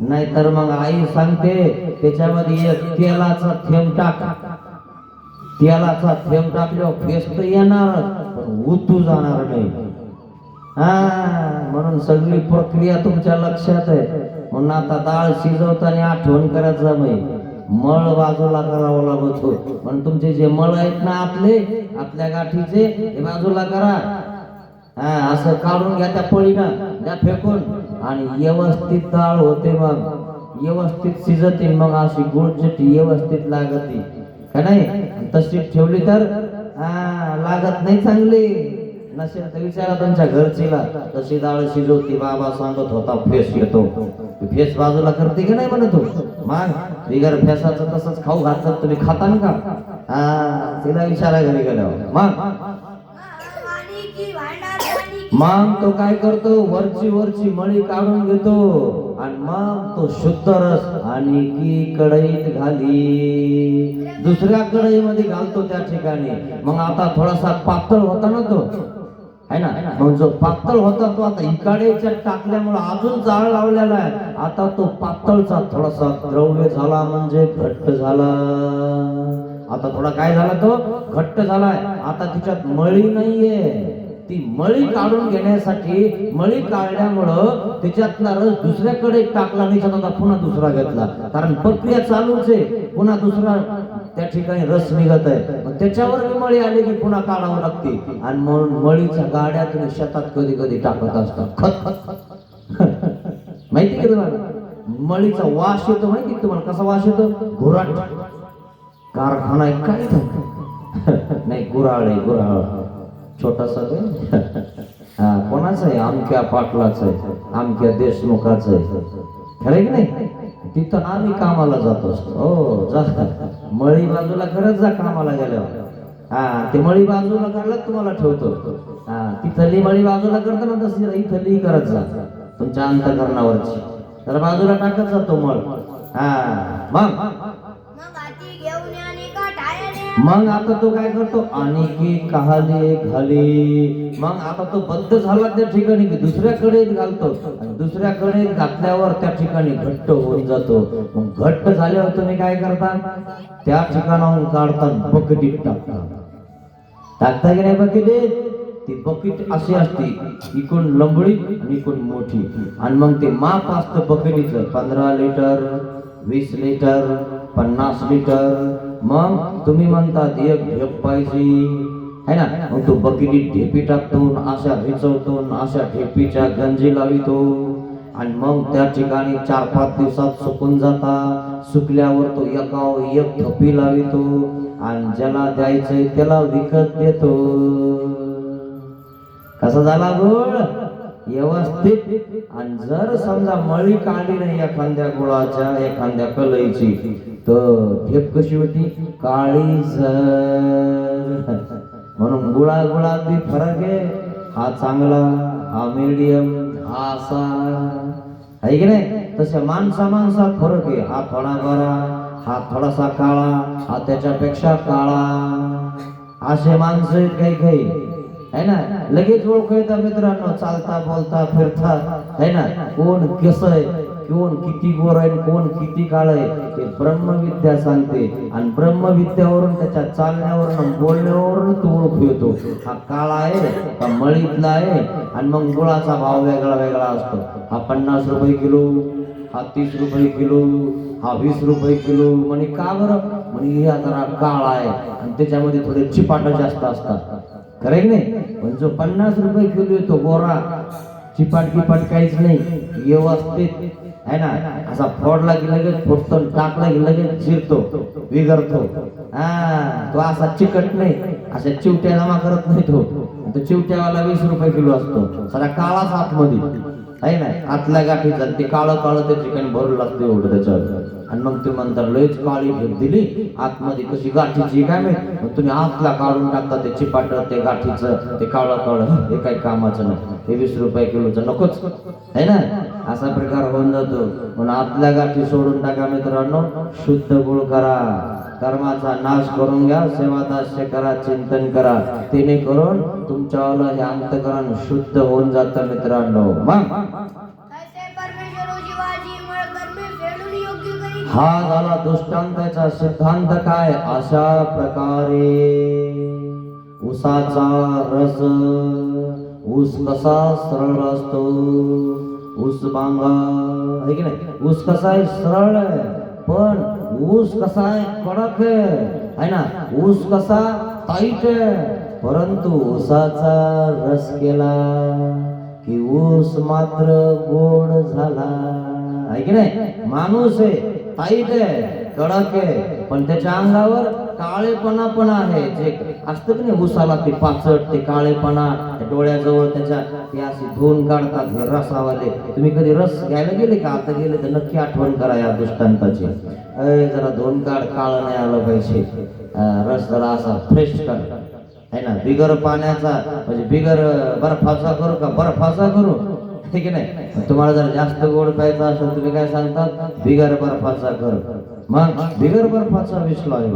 नाहीतर मग आई सांगते त्याच्यामध्ये एक तेलाचा थेंब टाक, तेलाचा थेंब टाकल्यावर फेस तर येणारच पण उतू जाणार नाही. हा, म्हणून सगळी प्रक्रिया तुमच्या लक्षात आहे. म्हणून आता डाळ शिजवताना आठवण करायचं बाई, मळ बाजूला करावा लागतो. म्हणून तुमचे जे मळ आहेत ना आपल्या गाठीचे, हे बाजूला करा. हा, असं काढून घ्या त्या पळीनं, द्या फेकून आणि व्यवस्थित डाळ होते, मग व्यवस्थित शिजते, मग अशी गुळचटी व्यवस्थित लागते का नाही. तशीच ठेवली तर लागत नाही चांगली. नसेल तर विचारा तुमच्या घरचीला, तशी डाळ शिजवती, बाबा सांगत होता फेस येतो, फेस बाजूला करते की नाही म्हणतो. मग बिगर फेसाचं तसंच खाऊ घातलं तुम्ही खाता ना का? तिला विचारा घरी गेल्यावर. वाणी की भांडार मग तो काय करतो, वरची वरची मळी काढून घेतो आणि मग तो शुद्ध रस आणि की कढईत घाली दुसऱ्या कढईमध्ये घालतो त्या ठिकाणी. मग आता थोडासा पातळ होता ना तो, है ना, मग जो पातळ होता तो आता इकडेच्या टाकल्यामुळे अजून जाळ लावलेला आहे. आता तो पातळचा थोडासा द्रव्य झाला, म्हणजे घट्ट झाला. आता थोडा काय झाला, तो घट्ट झालाय. आता तिच्यात मळी नाहीये, ती मळी काढून घेण्यासाठी मळी काढल्यामुळं त्याच्यातला रस दुसऱ्याकडे टाकला नाही, आता पुन्हा दुसरा घेतला. कारण प्रक्रिया चालूच आहे, पुन्हा दुसरा त्या ठिकाणी रस निघत आहे. मग त्याच्यावर मळी आली की पुन्हा काढावं लागते. आणि म्हणून मळीच्या गाड्या तुम्ही शेतात कधी कधी टाकत असतात, खत माहिती का तुम्हाला? मळीचा वास येतो माहिती तुम्हाला, कसा वास येतो? घुराट. कारखाना आहे काय नाही, गुराळ आहे, गुराळ छोटासा. कोणाचं आहे? आमक्या पाटलाचं आहे, आमक्या देशमुखाचं आहे, खरं की नाही? तिथं आम्ही कामाला जात असतो. हो जा, मळी बाजूला करत जा कामाला गेल्यावर. ते मळी बाजूला करायला तुम्हाला ठेवतो. तिथली मळी बाजूला करतो ना, तशी इथली करत जा तुमच्या अंतकरणावरची, तर बाजूला टाकत जातो मळ. मग हाती घेऊन आणि काठायाने मग आता तो काय करतो, आणि की कहाले घाले. मग आता तो बद्ध झाला त्या ठिकाणी की दुसऱ्या कढईत घालतो आणि दुसऱ्या कढईत घातल्यावर त्या ठिकाणी घट्ट होऊन जातो. मग घट्ट झाल्यावर तुम्ही काय करता, त्या ठिकाणाहून काढतात, बकेटीत टाकता की नाही बकेटीत? ती बकेट अशी असते, इकडून लंबडी आणि इकडून मोठी, आणि मग ते माप असतं बकेटीचं, 15 लिटर, 20 लिटर, 50 लिटर. मग तुम्ही म्हणतात एक ढेप पाहिजे, है ना, मग तो बकेटीत ढेपी टाकतो, अशा रिचवतो, अशा ढेपीच्या गंजी लावितो, आणि मग त्या ठिकाणी 4-5 दिवसात सुकून जाता. सुकल्यावर तो एकावर एक थपी लावितो आणि ज्याला द्यायचंय त्याला विकत देतो. कसा झाला गुळ व्यवस्थित. आणि जर समजा मळी काढली नाही एखाद्या गुळाच्या एखाद्या कलईची तर ठेप कशी होती काळी झर. म्हणून गुळात बी फरक आहे. हा चांगला हा मीडियम हा असा आहे की नाही. तसे माणसात फरक आहे. हा थोडा गोरा हा थोडासा काळा हा त्याच्यापेक्षा काळा. असे माणसं आहेत काही है ना. लगेच ओळखू येतात मित्रांनो चालता बोलता फिरता है ना. कोण कसं आहे कोण किती गोर आहे कोण किती काळ आहे ते ब्रह्मविद्या सांगते. आणि ब्रह्मविद्यावरून त्याच्या चालण्यावरून बोलण्यावरून तो ओळखू येतो हा काळा आहे का मळीतला आहे. आणि मग गुळाचा भाव वेगळा वेगळा असतो. हा 50 रुपये किलो हा 30 रुपये किलो हा 20 रुपये किलो. म्हणे का बरं म्हणे हा जरा काळा आहे आणि त्याच्यामध्ये थोडे चिपाट जास्त असतात. खरं की नाही. पण जो 50 रुपये किलो येतो गोरा चिपाट काहीच नाही व्यवस्थित है ना. असा फोडला की लगेच फुटतो टाकला की लगेच चिरतो विगरतो. तो असा चिकट नाही अशा चिवट्या जमा करत नाही. तो चिवट्यावाला 20 रुपये किलो असतो. सारा काळाच आतमध्ये आहे ना. आतल्या गाठीचा ते काळं त्या ठिकाणी भरू लागते एवढं त्याच्यावर. आणि मग ते म्हणतात लयच काळी भेट दिली आतमध्ये कशी गाठीची काय माहिती. मग तुम्ही आतला काढून टाकता ते चिपाट ते गाठीचं ते काळं हे काही कामाचं नाही. हे 20 रुपये किलोचं नकोच है ना. असा प्रकार होऊन जातो. म्हणून आतल्या गाठी सोडून टाका मित्रांनो. शुद्ध गुळ करा कर्माचा नाश करून घ्या सेवादास्य करा चिंतन करा. तिने करून तुमच्यावाला हे अंतकरण शुद्ध होऊन जातं मित्रांनो. मग तैसे परमेश्वर जीवाची मळ कर्मे फेडून योग्य करी. हा झाला दृष्टांताचा सिद्धांत. काय अशा प्रकारे ऊसाचा रस ऊस कसा सरळ असतो ऊस बांगा आहे की नाही. ऊस कसा आहे सरळ आहे पण ऊस कसा आहे कडक आहे ना. ऊस कसा टाईट आहे. परंतु ऊसाचा रस केला की ऊस मात्र गोड झाला आहे की नाही. माणूस आहे टाईट आहे कडक आहे पण त्याच्या अंगावर काळेपणा पण आहे. जे असतं की नाही ऊसाला ते पाचट ते काळेपणा डोळ्याजवळ त्याच्या ते अशी धुवून काढतात हे रसावाले. तुम्ही कधी रस घ्यायला गेले का आता गेले तर नक्की आठवण करा या दृष्टांताची. जरा धुवून काढ काळ नाही आलं पाहिजे. रस जरा असा फ्रेश कर है ना. बिगर पाण्याचा म्हणजे बिगर बर्फाचा करू का बर्फाचा करू ठीक आहे नाही. तुम्हाला जर जास्त गोड प्यायचा असेल तुम्ही काय सांगतात बिगर बर्फाचा कर. मग बिगर बर्फाचा विसला आहे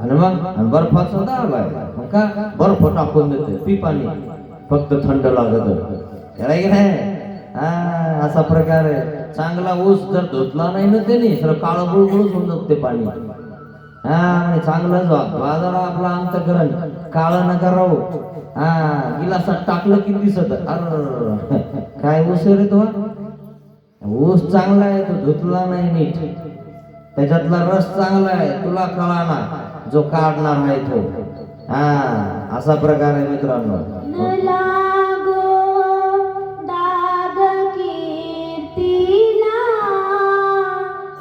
आणि मग बर्फाचा दाब आहे. मग का बर्फ टाकून देते पी पाणी फक्त थंड लागत की नाही. असा प्रकार आहे. चांगला ऊस जर धुतला नाही ना त्याने तर काळं बुळबुळच होऊन जात ते पाणी. चांगलं बाजारा आपला अंतकरण काळं नका राहू. गिलासात टाकलं की दिसत अर काय ऊस रे तो. ऊस चांगला आहे तो धुतला नाही नीट त्याच्यातला रस चांगला आहे तुला कळाना जो काढणार आहे तो. असा प्रकार आहे मित्रांनो. न लागो दाग कीर्तीला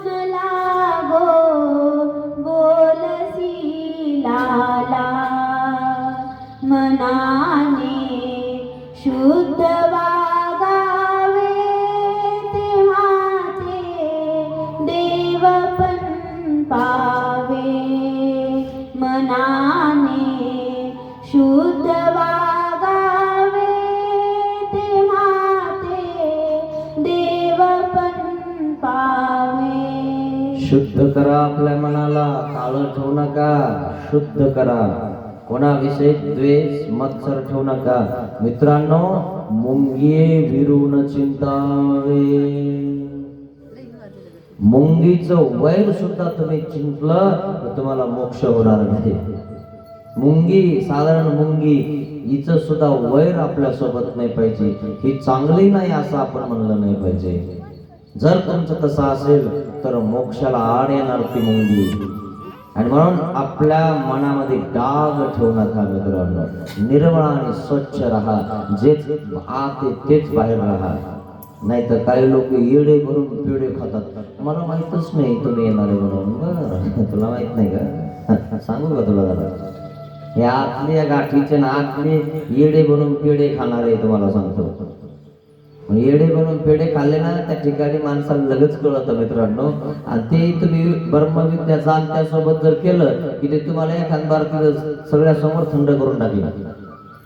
न लागो बोलसी लाला मनाने शुद्ध वागावे तेव्हा ते देव पण पावे. मनाने शुद्ध वागावे तेव्हा ते देव पण पावे. शुद्ध करा आपल्या मनाला काळं ठेवू नका. शुद्ध करा. कोणाविषयी द्वेष मत्सर ठेवू नका मित्रांनो. मुंगी विरून चिंतावे. मुंगीचं वैर सुद्धा तुम्ही चिंतलं तर तुम्हाला मोक्ष होणार नाही. मुंगी साधारण मुंगी हिचं सुद्धा वैर आपल्या सोबत नाही पाहिजे. ही चांगली नाही असं आपण म्हणलं नाही पाहिजे. जर तुमचं तसं असेल तर मोक्षाला आड येणार ती मुंगी. आणि म्हणून आपल्या मनामध्ये डाग ठेवू नका मित्रांनो. निर्मळ आणि स्वच्छ राहा. जेच आत तेच बाहेर राहा. नाही तर काही लोक येडे भरून पेढे खातात. मला माहीतच नाही तुम्ही येणारे म्हणून. बरं, तुला माहित नाही का? सांगू का तुला जरा? हे आतले गाठीचे ना आतले येडे बनून पेढे खाणारे तुम्हाला सांगतो. येडे बनून पेढे खाल्ले ना त्या ठिकाणी माणसाला लगेच कळतं मित्रांनो. आणि ते तुम्ही ब्रह्मविद्या जाल त्यासोबत जर केलं की ते तुम्हाला एखाद बार सगळ्या समोर थंड करून टाकलं,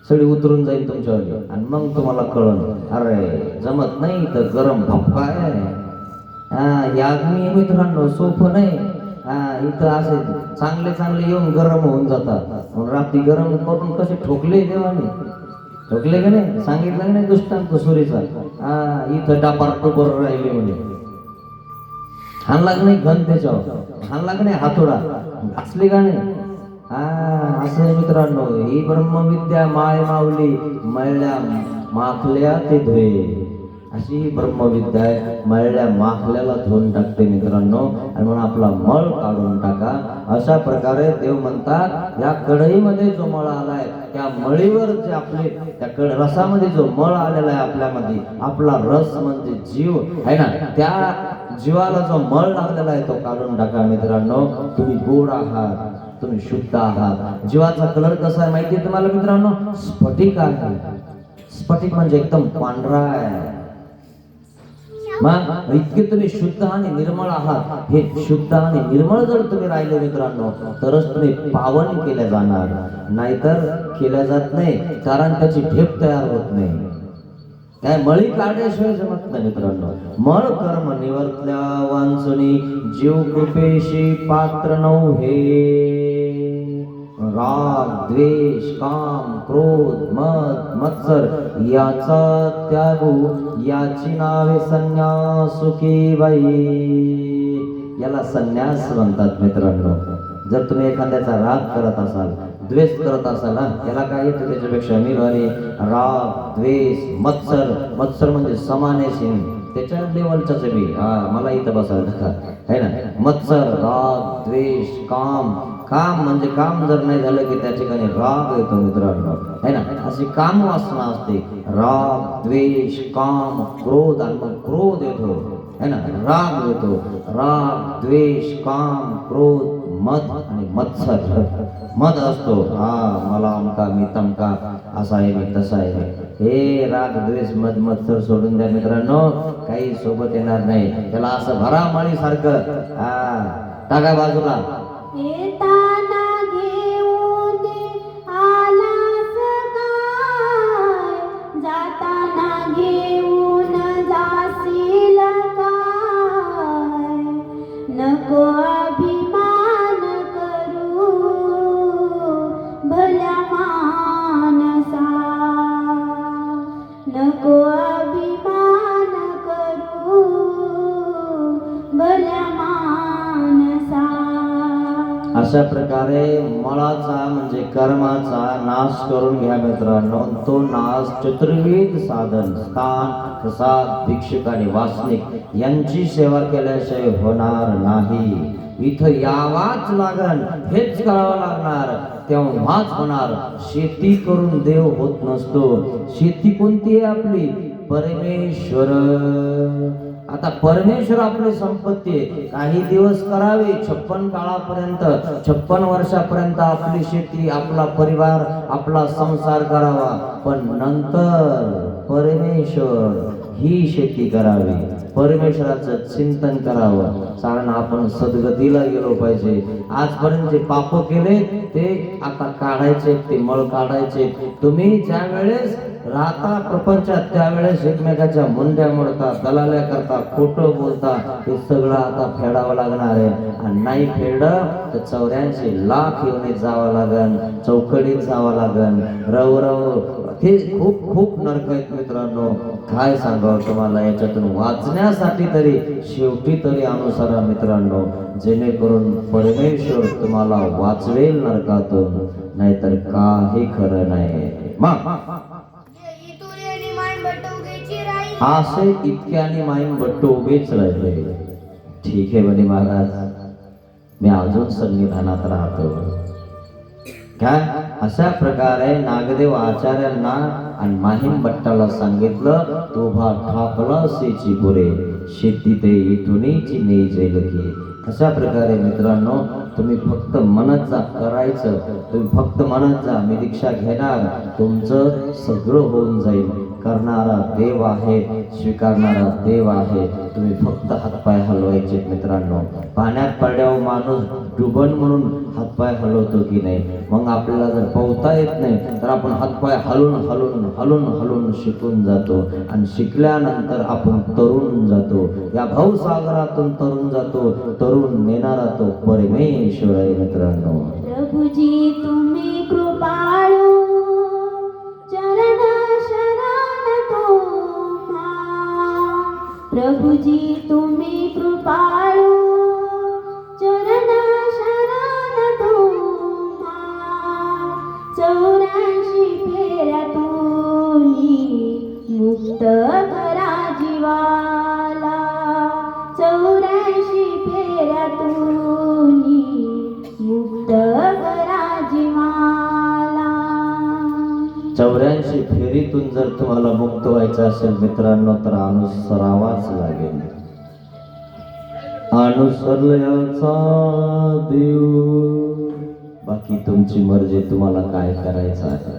सगळी उतरून जाईल तुमच्यावर आणि मग तुम्हाला कळण अरे जमत नाही तर गरम भपका आहे. या अग्नी मित्रांनो सोपं नाही. इथं असे चांगले चांगले येऊन गरम होऊन जातात. रात्री गरम करून कसे ठोकले देवाने, ठोकले का नाही? सांगितलं नाही दृष्टांत सुरीचा. इथं डापार टोपर राहिले म्हणे. हाणला का नाही घन त्याच्यावर, हाणला का नाही हातोडा, घासले का नाही? असं आहे मित्रांनो. ही ब्रह्मविद्या माय माऊली मळल्या माखल्या ते धुये. अशी ही ब्रह्मविद्या आहे. मळल्या माखल्याला धुवून टाकते मित्रांनो. आणि म्हणून आपला मळ काढून टाका. अशा प्रकारे देव म्हणतात या कढईमध्ये जो मळ आलाय त्या मळीवर जे आपले त्या रसामध्ये जो मळ आलेला आहे आपल्यामध्ये, आपला रस म्हणजे जीव आहे ना, त्या जीवाला जो मळ लागलेला आहे तो काढून टाका मित्रांनो. तुम्ही गोड आहात, तुम्ही शुद्ध आहात. जीवाचा कलर कसा आहे माहिती आहे तुम्हाला मित्रांनो? स्फटिक आहे. स्फटिक म्हणजे एकदम पांढरा आहे. मग इतके तुम्ही शुद्ध आणि निर्मळ आहात. हे शुद्ध आणि निर्मळ जर तुम्ही राहिले मित्रांनो तरच तुम्ही पावन केल्या जाणार, नाहीतर केल्या जात नाही. कारण त्याची ढेप तयार होत नाही. काय मळी काढल्याशिवाय जमत नाही मित्रांनो. मळ कर्म निवर्तल्या वांचुनी जीव कृपेशी पात्र नव्हे. राग द्वेष काम क्रोध मद मत्सर याचा त्यागू याची नावे संन्यासुकी बाई. याला संन्यास म्हणतात मित्रांनो. जर तुम्ही एखाद्याचा राग करत असाल, द्वेष करत असाल ना, याला काय येतं त्याच्यापेक्षा मी भारी. राग द्वेष मत्सर, मत्सर म्हणजे समानेशी त्याच्या लेवलच्याच मी. मला इथं बसायला नका है ना. मत्सर राग द्वेष काम, काम म्हणजे काम जर नाही झालं की त्या ठिकाणी राग येतो मित्रांनो है ना. अशी काम वासना असते. राग द्वेष काम क्रोध, आणि मग क्रोध येतो है ना, राग येतो. राग द्वेष काम क्रोध मद आणि मत्सर. मद असतो मला अमका मी तमका, असा आहे मी तसा आहे. हे राग द्वेष मद मत्सर सोडून द्या मित्रांनो. काही सोबत येणार नाही. त्याला असं भरामाळी सारखं टाका बाजूला. येताना घेऊन आलास काय, जाताना घेऊन जाशील काय. नको अभिमान करू भल्या मानसा, नको अभिमान करू भल्या मानसा. अशा प्रकारे मळाचा म्हणजे कर्माचा नाश करून घ्या मित्रांनो. तो नाश चतुर्विध साधन स्थान प्रसाद भिक्षुक आणि वासनिक यांची सेवा केल्याशिवाय होणार नाही. इथं यावाच लागण, हेच करावं लागणार, तेव्हाच होणार. शेती करून देव होत नसतो. शेती कोणती आहे आपली? परमेश्वर. आता परमेश्वर आपली संपत्ती आहे. काही दिवस करावे 56 काळापर्यंत, 56 वर्षापर्यंत आपली शेती, आपला परिवार, आपला संसार करावा. पण नंतर परमेश्वर ही शेती करावी, परमेश्वराचं चिंतन करावं. कारण आपण सद्गतीला गेलो पाहिजे. आजपर्यंत जे पाप केले ते आता काढायचे, ते मळ काढायचे. तुम्ही ज्या वेळेस राहता प्रपंचात त्यावेळेस एकमेकाच्या मुंड्या मोडता, दलाल्या करता, खोटं बोलता, हे सगळं आता फेडावं लागणार आहे. आणि नाही फेडलं तर 84 लाख येऊन जावं लागन, चौकडीत जावं लागन. रव रव हे खूप खूप नरक आहेत मित्रांनो. काय सांगावं तुम्हाला. याच्यातून वाचण्यासाठी तरी शेवटी तरी अनुसरा मित्रांनो, जेणेकरून परमेश्वर तुम्हाला वाचवेल नरकातून, नाहीतर काही खरं नाही. असे इतक्याने माईन भट्ट उभेच राहिले. ठीक आहे म्हणे महाराज, मी अजून सन्निधानात राहतो. काय अशा प्रकारे नागदेव आचार्यांना आणि माहीम भट्टाला सांगितलं तोभा ठाकला सेची पुरे शेती ते इथुनीची ने जेलकी. अशा प्रकारे मित्रांनो तुम्ही फक्त म्हणत जा, करायचं. तुम्ही फक्त म्हणत जा मी दीक्षा घेणार, तुमचं सगळं होऊन जाईल. करणारा देव आहे, स्वीकारणारा देव आहे. तुम्ही फक्त हातपाय हलवायचे मित्रांनो. पाण्यात पडल्यावर माणूस डुबन म्हणून हातपाय हलवतो की नाही? मग आपल्याला जर पोहता येत नाही तर आपण हातपाय हलवून हलवून हलवून हलवून शिकून जातो आणि शिकल्यानंतर आपण तरुण जातो. या भावसागरातून तरुण जातो. तरुण नेणारा तो परमेश्वर आहे मित्रांनो. प्रभुजी तुम्ही कृपाळू, चरण शरण तुम्हा. प्रभुजी तुम्ही कृपाळू, चरण शरण तुम्हा. 84 फेऱ्यातून मुक्त करा जीवाला. 84 फेऱ्यातून मुक्त करा जीवाला. 84 फेरीतून जर तुम्हाला मुक्त व्हायचं असेल मित्रांनो तर अनुसरावाच लागेल. अनुसरल्याचा देव. बाकी तुमची मर्जी, तुम्हाला काय करायचं आहे.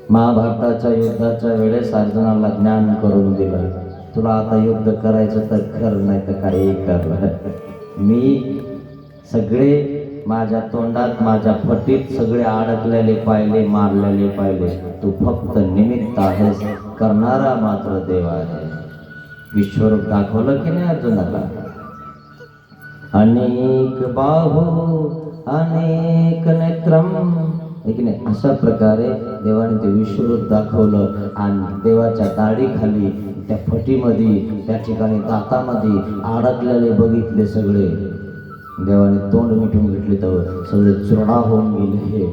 महाभारताच्या युद्धाच्या वेळेस अर्जुनाला ज्ञान करून दिलं, तुला आता युद्ध करायचं तर कर, नाही तर काही कर. मी सगळे माझ्या तोंडात माझ्या फटीत सगळे अडकलेले पाहिले, मारलेले पाहिले. तू फक्त निमित्त आहेस, करणारा मात्र देव आहे. विश्वरूप दाखवलं की नाही अर्जुनाला? अनेक बाहू अनेक नेत्रम, की नाही? अशा प्रकारे देवाने ते विश्वरूप दाखवलं आणि देवाच्या दाढीखाली त्या फटीमध्ये त्या ठिकाणी दातामध्ये अडकलेले बघितले सगळे. देवाने तोंड मिठून घेतले तर सगळे चुरणा होऊन गेले.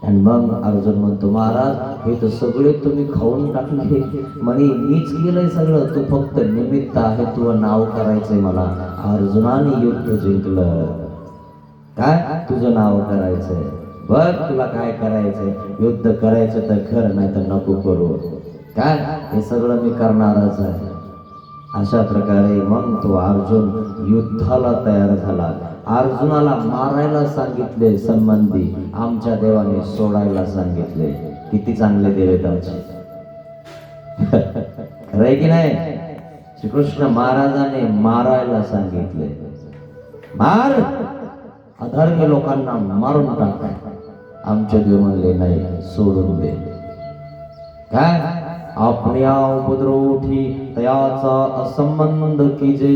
आणि मग अर्जुन म्हणतो महाराज हे तर सगळे तुम्ही खाऊन टाकले. म्हणे मीच केलंय सगळं, तू फक्त निमित्त आहे, तुझं नाव करायचंय मला. अर्जुनाने युद्ध जिंकलं. काय तुझं नाव करायचंय? बघ तुला काय करायचंय. युद्ध करायचं तर कर, नाही तर नको करू. काय हे सगळं मी करणारच आहे. अशा प्रकारे मग तो अर्जुन युद्धाला तयार झाला. अर्जुनाला मारायला सांगितले संबंधी, आमच्या देवाने सोडायला सांगितले. किती चांगले देव आहेत आमचे. खरंय की नाही? श्रीकृष्ण महाराजाने मारायला सांगितले. मार, अधर्मी लोकांना मारून टाक. आमचे देव म्हणले नाही, सोडून दे. काय आपल्या उपद्रव उठी तयाचा असंबंध कीजे.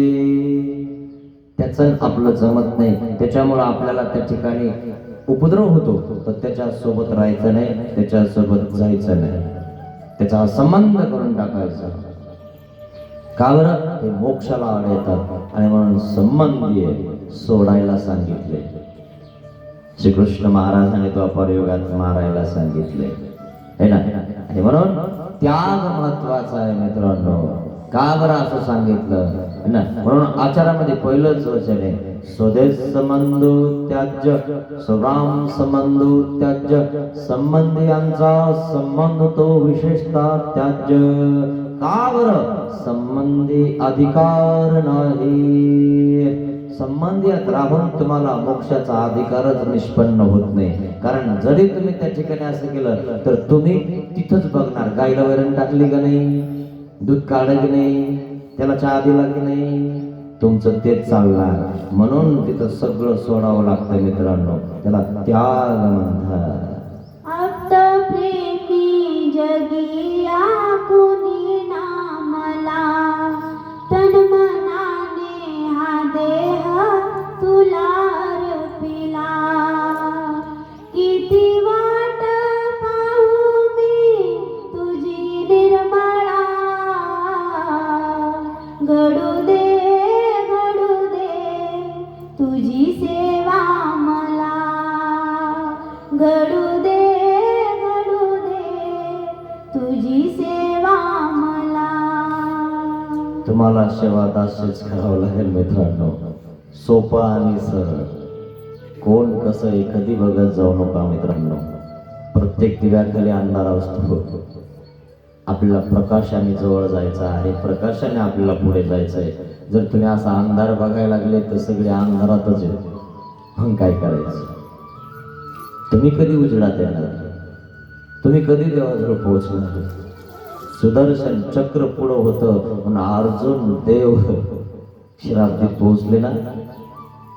त्याचं आपलं जमत नाही, त्याच्यामुळे आपल्याला त्या ठिकाणी उपद्रव होतो, तर त्याच्या सोबत राहायचं नाही, त्याच्या सोबत जायचं नाही, त्याचा संबंध करून टाकायचा. का बरं? ते मोक्षाला आड येतात आणि म्हणून संबंधी सोडायला सांगितले. श्रीकृष्ण महाराजांनी तो अपरयुगात मारायला सांगितले है ना. आणि म्हणून त्याग महत्वाचा आहे मित्रांनो. का बरं असं सांगितलं ना? म्हणून आचारामध्ये पहिलंच वचन आहे स्वदेश संबंधो त्याज्य स्वराम संबंधो त्याज्य. संबंधियांचा संबंध तो विशेषतः त्याज्य. का बरं? संबंधी अधिकार नाही. संबंधित राहून तुम्हाला मोक्षाचा अधिकारच निष्पन्न होत नाही. कारण जरी तुम्ही त्या ठिकाणी असं केलं तर तुम्ही तिथंच बघणार, गाईला वैरण टाकली का नाही, दूध काढलं की नाही, त्याला चहा दिला की नाही, तुमचं तेच चालणार. म्हणून तिथं सगळं सोडावं लागतं मित्रांनो. त्याला त्याग म्हणतात. आप्त प्रेमी जगिया कुणी नामला. तन मनाने हा देह तुला अर्पिला. किती वाट पाहू मी तुझी निर्मळा. घडू दे तुझी सेवा मला. घडू दे तुझी सेवा मला. तुम्हाला सेवा दासच करावं लागेल मित्रांनो. सोपं आणि सरळ. कोण कसं आहे कधी बघत जाऊ नका मित्रांनो. प्रत्येक दिव्याखाली अंधार असतो. आपल्याला प्रकाशाने जवळ जायचं आहे, प्रकाशाने आपल्याला पुढे जायचं आहे. जर तुम्ही असा अंधार बघायला लागले तर सगळे अंधारातच येतो. मग काय करायचं? तुम्ही कधी उजेडात येणार? तुम्ही कधी देवाजवळ पोहोचणार? सुदर्शन चक्र पुढं होतं म्हणून अर्जुन देव शिरावतीत पोहोचले ना.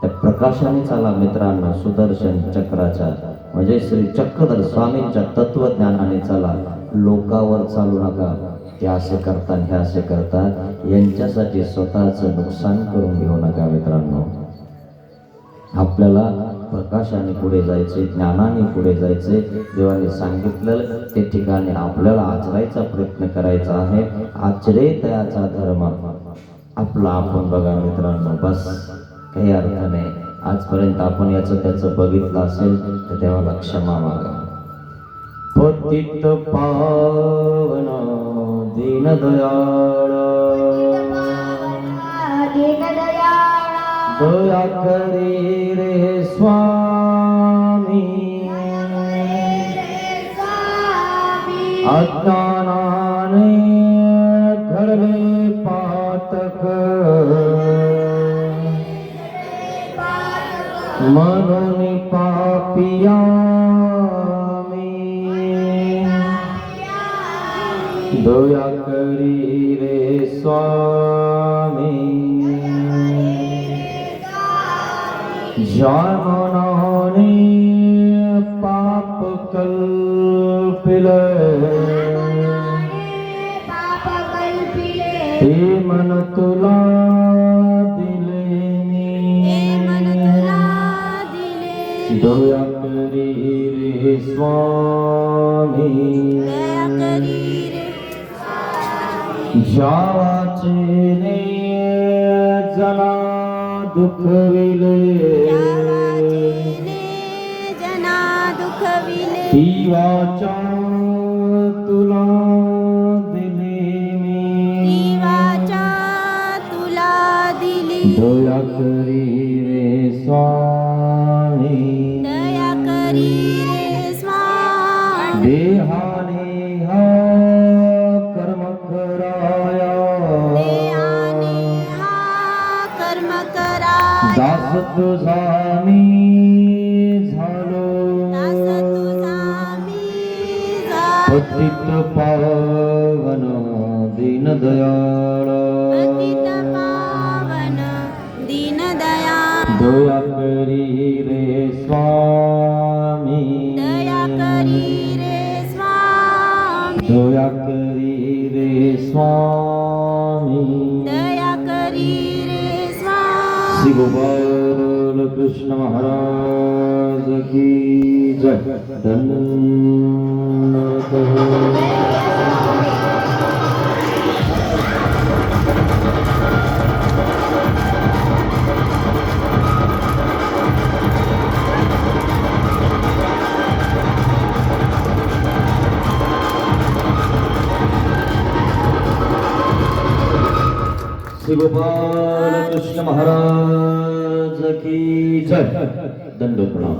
त्या प्रकाशाने चाला मित्रांनो, सुदर्शन चक्राच्या म्हणजे श्री चक्रधर स्वामींच्या तत्वज्ञानाने चाला. लोकावर चालू नका. ते असे करतात, हे असे करतात, यांच्यासाठी स्वतःचं नुकसान करून घेऊ नका मित्रांनो. आपल्याला प्रकाशाने पुढे जायचे, ज्ञानाने पुढे जायचे. देवाने सांगितलं ते ठिकाणी आपल्याला आचरायचा प्रयत्न करायचा आहे. आचरे तयाचा धर्म. आपला आपण बघा मित्रांनो, बस. काही अर्थ नाही. आजपर्यंत आपण याचं त्याचं बघितलं असेल तर देवाला क्षमा मागा. पतित पावन दीनदयाळ दया करी रे स्वामी. अज्ञानाने घडले पातक म्हणून पापिया दया करी रे स्वामी. जामनाने पाप कल्पिले हे मन तुला दिले दया करी रे स्वामी. जावाचे जना दुखविले तीवाचा तुला दिले मी. दया करी रे स्वामी. देहाने हा कर्म कराया दास तुझा मी झालो. पतित पावन दीनदयाळ दया करी रे स्वामी. दया करी रे स्वामी. श्री गोपाल कृष्ण महाराज की जय. धन्यवाद. श्री गोपाल कृष्ण महाराज की जय. दंड प्रणाम.